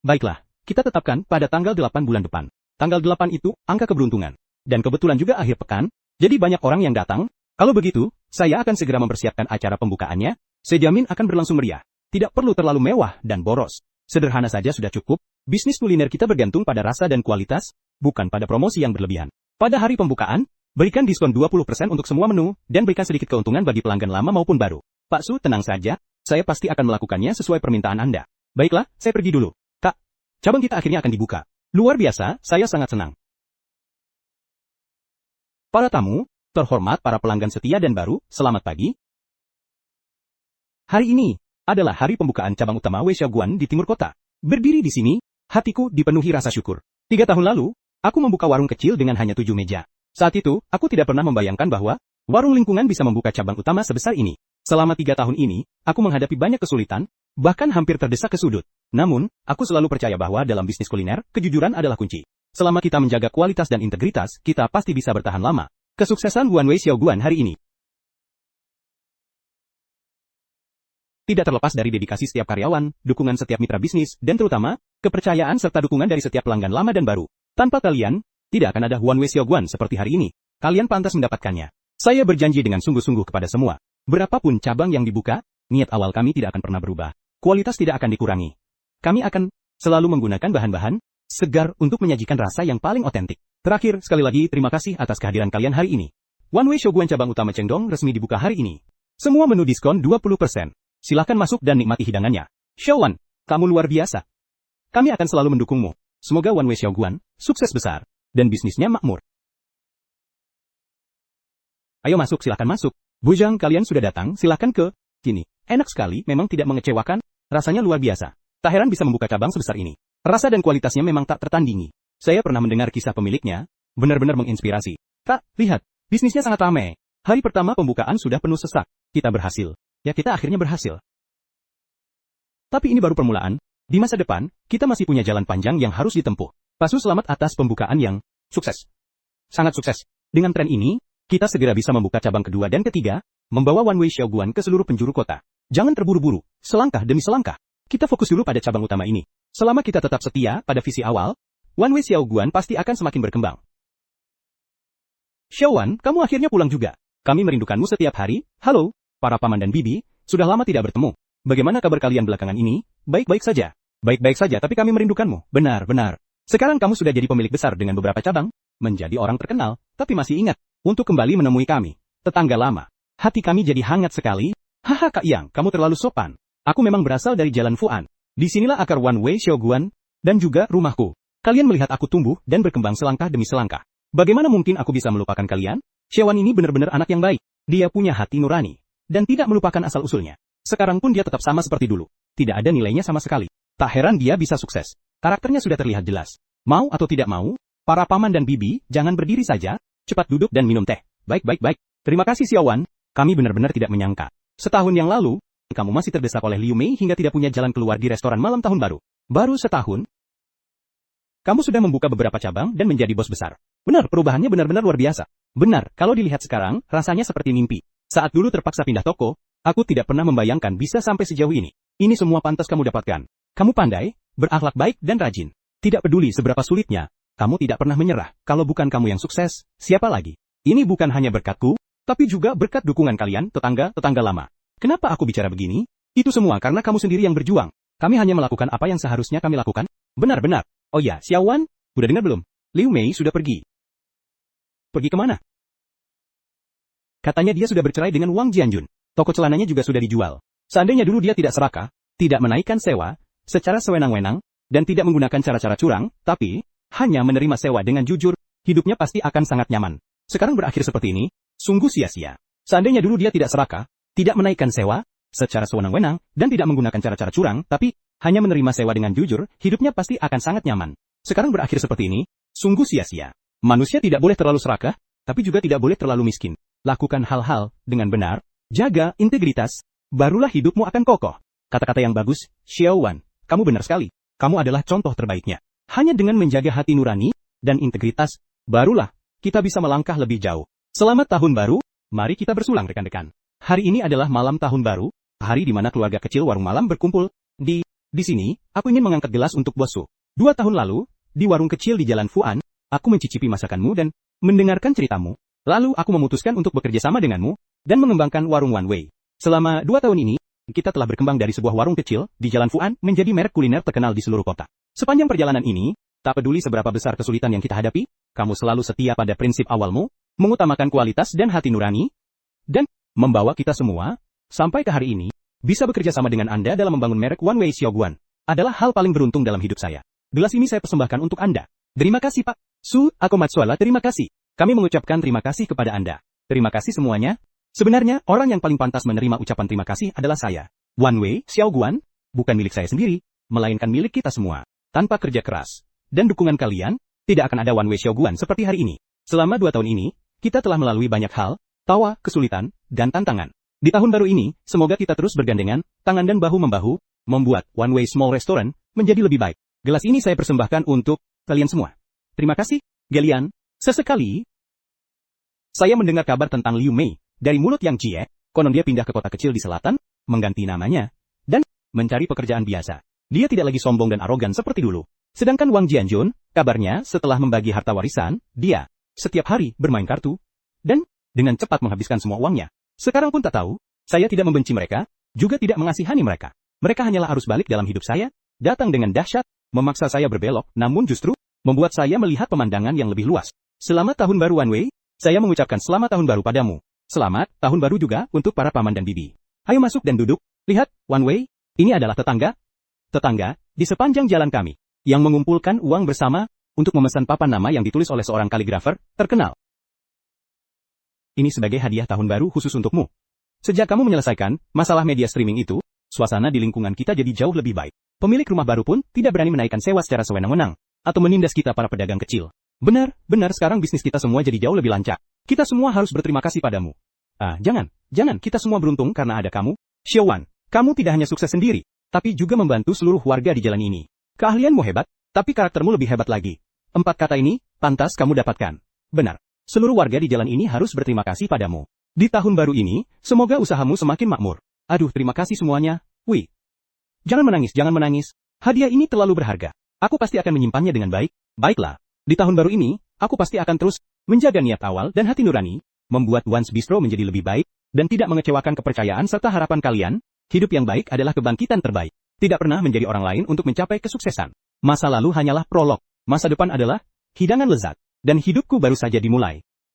Baiklah, kita tetapkan pada tanggal 8 bulan depan. Tanggal 8 itu angka keberuntungan. Dan kebetulan juga akhir pekan, jadi banyak orang yang datang. Kalau begitu, saya akan segera mempersiapkan acara pembukaannya. Saya jamin akan berlangsung meriah. Tidak perlu terlalu mewah dan boros. Sederhana saja sudah cukup. Bisnis kuliner kita bergantung pada rasa dan kualitas, bukan pada promosi yang berlebihan. Pada hari pembukaan, berikan diskon 20% untuk semua menu, dan berikan sedikit keuntungan bagi pelanggan lama maupun baru. Pak Su, tenang saja, saya pasti akan melakukannya sesuai permintaan Anda. Baiklah, saya pergi dulu. Kak, cabang kita akhirnya akan dibuka. Luar biasa, saya sangat senang. Para tamu, terhormat para pelanggan setia dan baru, selamat pagi. Hari ini adalah hari pembukaan cabang utama Wei Xiaoguan di timur kota. Berdiri di sini, hatiku dipenuhi rasa syukur. 3 tahun lalu, aku membuka warung kecil dengan hanya 7 meja. Saat itu, aku tidak pernah membayangkan bahwa warung lingkungan bisa membuka cabang utama sebesar ini. Selama 3 tahun ini, aku menghadapi banyak kesulitan, bahkan hampir terdesak ke sudut. Namun, aku selalu percaya bahwa dalam bisnis kuliner, kejujuran adalah kunci. Selama kita menjaga kualitas dan integritas, kita pasti bisa bertahan lama. Kesuksesan One Wei Xiaoguan hari ini tidak terlepas dari dedikasi setiap karyawan, dukungan setiap mitra bisnis, dan terutama, kepercayaan serta dukungan dari setiap pelanggan lama dan baru. Tanpa kalian, tidak akan ada One Wei Xiaoguan seperti hari ini. Kalian pantas mendapatkannya. Saya berjanji dengan sungguh-sungguh kepada semua. Berapapun cabang yang dibuka, niat awal kami tidak akan pernah berubah. Kualitas tidak akan dikurangi. Kami akan selalu menggunakan bahan-bahan segar untuk menyajikan rasa yang paling otentik. Terakhir, sekali lagi terima kasih atas kehadiran kalian hari ini. One Wei Xiaoguan cabang utama Chengdong resmi dibuka hari ini. Semua menu diskon 20%. Silakan masuk dan nikmati hidangannya. Xiaowan, kamu luar biasa. Kami akan selalu mendukungmu. Semoga One Wei Xiaoguan sukses besar dan bisnisnya makmur. Ayo masuk, silakan masuk. Bujang, kalian sudah datang, silakan ke sini. Enak sekali, memang tidak mengecewakan, rasanya luar biasa. Tak heran bisa membuka cabang sebesar ini. Rasa dan kualitasnya memang tak tertandingi. Saya pernah mendengar kisah pemiliknya, benar-benar menginspirasi. Kak, lihat, bisnisnya sangat ramai. Hari pertama pembukaan sudah penuh sesak. Kita berhasil. Ya, kita akhirnya berhasil. Tapi ini baru permulaan. Di masa depan, kita masih punya jalan panjang yang harus ditempuh. Pasu, selamat atas pembukaan yang sukses. Sangat sukses. Dengan tren ini, kita segera bisa membuka cabang kedua dan ketiga, membawa One Wei Xiaoguan ke seluruh penjuru kota. Jangan terburu-buru, selangkah demi selangkah. Kita fokus dulu pada cabang utama ini. Selama kita tetap setia pada visi awal, One Wei Xiaoguan pasti akan semakin berkembang. Xiaowan, kamu akhirnya pulang juga. Kami merindukanmu setiap hari. Halo, para paman dan bibi, sudah lama tidak bertemu. Bagaimana kabar kalian belakangan ini? Baik-baik saja. Baik-baik saja, tapi kami merindukanmu. Benar-benar. Sekarang kamu sudah jadi pemilik besar dengan beberapa cabang, menjadi orang terkenal, tapi masih ingat untuk kembali menemui kami, tetangga lama. Hati kami jadi hangat sekali. Haha, Kak Yang, kamu terlalu sopan. Aku memang berasal dari Jalan Fuan. Disinilah akar One Wei Xiaoguan, dan juga rumahku. Kalian melihat aku tumbuh dan berkembang selangkah demi selangkah. Bagaimana mungkin aku bisa melupakan kalian? Xiaowan ini benar-benar anak yang baik. Dia punya hati nurani, dan tidak melupakan asal-usulnya. Sekarang pun dia tetap sama seperti dulu. Tidak ada nilainya sama sekali. Tak heran dia bisa sukses. Karakternya sudah terlihat jelas. Mau atau tidak mau, para paman dan bibi, jangan berdiri saja, cepat duduk dan minum teh. Baik. Terima kasih Xiaowan, kami benar-benar tidak menyangka. Setahun yang lalu, kamu masih terdesak oleh Liu Mei hingga tidak punya jalan keluar di restoran malam tahun baru. Baru setahun, kamu sudah membuka beberapa cabang dan menjadi bos besar. Benar, perubahannya benar-benar luar biasa. Benar, kalau dilihat sekarang, rasanya seperti mimpi. Saat dulu terpaksa pindah toko, aku tidak pernah membayangkan bisa sampai sejauh ini. Ini semua pantas kamu dapatkan. Kamu pandai, berakhlak baik dan rajin. Tidak peduli seberapa sulitnya, kamu tidak pernah menyerah. Kalau bukan kamu yang sukses, siapa lagi? Ini bukan hanya berkatku, tapi juga berkat dukungan kalian, tetangga-tetangga lama. Kenapa aku bicara begini? Itu semua karena kamu sendiri yang berjuang. Kami hanya melakukan apa yang seharusnya kami lakukan. Benar-benar. Oh ya, Xiaowan, udah dengar belum? Liu Mei sudah pergi. Pergi kemana? Katanya dia sudah bercerai dengan Wang Jianjun. Toko celananya juga sudah dijual. Seandainya dulu dia tidak serakah, tidak menaikkan sewa, secara sewenang-wenang, dan tidak menggunakan cara-cara curang, tapi hanya menerima sewa dengan jujur, hidupnya pasti akan sangat nyaman. Sekarang berakhir seperti ini, sungguh sia-sia. Seandainya dulu dia tidak serakah, tidak menaikkan sewa, secara sewenang-wenang, dan tidak menggunakan cara-cara curang, tapi hanya menerima sewa dengan jujur, hidupnya pasti akan sangat nyaman. Sekarang berakhir seperti ini, sungguh sia-sia. Manusia tidak boleh terlalu serakah, tapi juga tidak boleh terlalu miskin. Lakukan hal-hal dengan benar, jaga integritas, barulah hidupmu akan kokoh. Kata-kata yang bagus, Xiaowan, kamu benar sekali. Kamu adalah contoh terbaiknya. Hanya dengan menjaga hati nurani dan integritas, barulah kita bisa melangkah lebih jauh. Selamat tahun baru, mari kita bersulang rekan-rekan. Hari ini adalah malam tahun baru, hari di mana keluarga kecil warung malam berkumpul. Di sini, aku ingin mengangkat gelas untuk bosku. 2 tahun lalu, di warung kecil di Jalan Fuan, aku mencicipi masakanmu dan mendengarkan ceritamu. Lalu aku memutuskan untuk bekerja sama denganmu dan mengembangkan warung One Wei. Selama 2 tahun ini, kita telah berkembang dari sebuah warung kecil di Jalan Fuan menjadi merek kuliner terkenal di seluruh kota. Sepanjang perjalanan ini, tak peduli seberapa besar kesulitan yang kita hadapi, kamu selalu setia pada prinsip awalmu, mengutamakan kualitas dan hati nurani, dan membawa kita semua, sampai ke hari ini, bisa bekerja sama dengan Anda dalam membangun merek One Wei Xiaoguan. Adalah hal paling beruntung dalam hidup saya. Gelas ini saya persembahkan untuk Anda. Terima kasih Pak Su Akomatsuala, terima kasih. Kami mengucapkan terima kasih kepada Anda. Terima kasih semuanya. Sebenarnya, orang yang paling pantas menerima ucapan terima kasih adalah saya. One Wei Xiaoguan, bukan milik saya sendiri, melainkan milik kita semua. Tanpa kerja keras dan dukungan kalian, tidak akan ada One Wei Xiaoguan seperti hari ini. Selama 2 tahun ini, kita telah melalui banyak hal, tawa, kesulitan, dan tantangan. Di tahun baru ini, semoga kita terus bergandengan, tangan dan bahu-membahu, membuat One Way Small Restaurant menjadi lebih baik. Gelas ini saya persembahkan untuk kalian semua. Terima kasih, Gelian. Sesekali, saya mendengar kabar tentang Liu Mei dari mulut Yang Jie. Konon dia pindah ke kota kecil di selatan, mengganti namanya, dan mencari pekerjaan biasa. Dia tidak lagi sombong dan arogan seperti dulu. Sedangkan Wang Jianjun, kabarnya setelah membagi harta warisan, dia setiap hari bermain kartu, dan dengan cepat menghabiskan semua uangnya. Sekarang pun tak tahu, saya tidak membenci mereka, juga tidak mengasihani mereka. Mereka hanyalah arus balik dalam hidup saya, datang dengan dahsyat, memaksa saya berbelok, namun justru membuat saya melihat pemandangan yang lebih luas. Selamat tahun baru One Way, saya mengucapkan selamat tahun baru padamu. Selamat tahun baru juga untuk para paman dan bibi. Ayo masuk dan duduk. Lihat, One Way, ini adalah tetangga di sepanjang jalan kami, yang mengumpulkan uang bersama untuk memesan papan nama yang ditulis oleh seorang kaligrafer terkenal. Ini sebagai hadiah tahun baru khusus untukmu. Sejak kamu menyelesaikan masalah media streaming itu, suasana di lingkungan kita jadi jauh lebih baik. Pemilik rumah baru pun tidak berani menaikkan sewa secara sewenang-wenang, atau menindas kita para pedagang kecil. Benar sekarang bisnis kita semua jadi jauh lebih lancar. Kita semua harus berterima kasih padamu. Jangan, kita semua beruntung karena ada kamu. Xiaowan, kamu tidak hanya sukses sendiri, tapi juga membantu seluruh warga di jalan ini. Keahlianmu hebat, tapi karaktermu lebih hebat lagi. 4 kata ini, pantas kamu dapatkan. Benar, seluruh warga di jalan ini harus berterima kasih padamu. Di tahun baru ini, semoga usahamu semakin makmur. Aduh, terima kasih semuanya. Wih. Jangan menangis. Hadiah ini terlalu berharga. Aku pasti akan menyimpannya dengan baik. Baiklah, di tahun baru ini, aku pasti akan terus menjaga niat awal dan hati nurani, membuat One's Bistro menjadi lebih baik, dan tidak mengecewakan kepercayaan serta harapan kalian. Hidup yang baik adalah kebangkitan terbaik. Tidak pernah menjadi orang lain untuk mencapai kesuksesan. Masa lalu hanyalah prolog. Masa depan adalah hidangan lezat. Dan hidupku baru saja dimulai.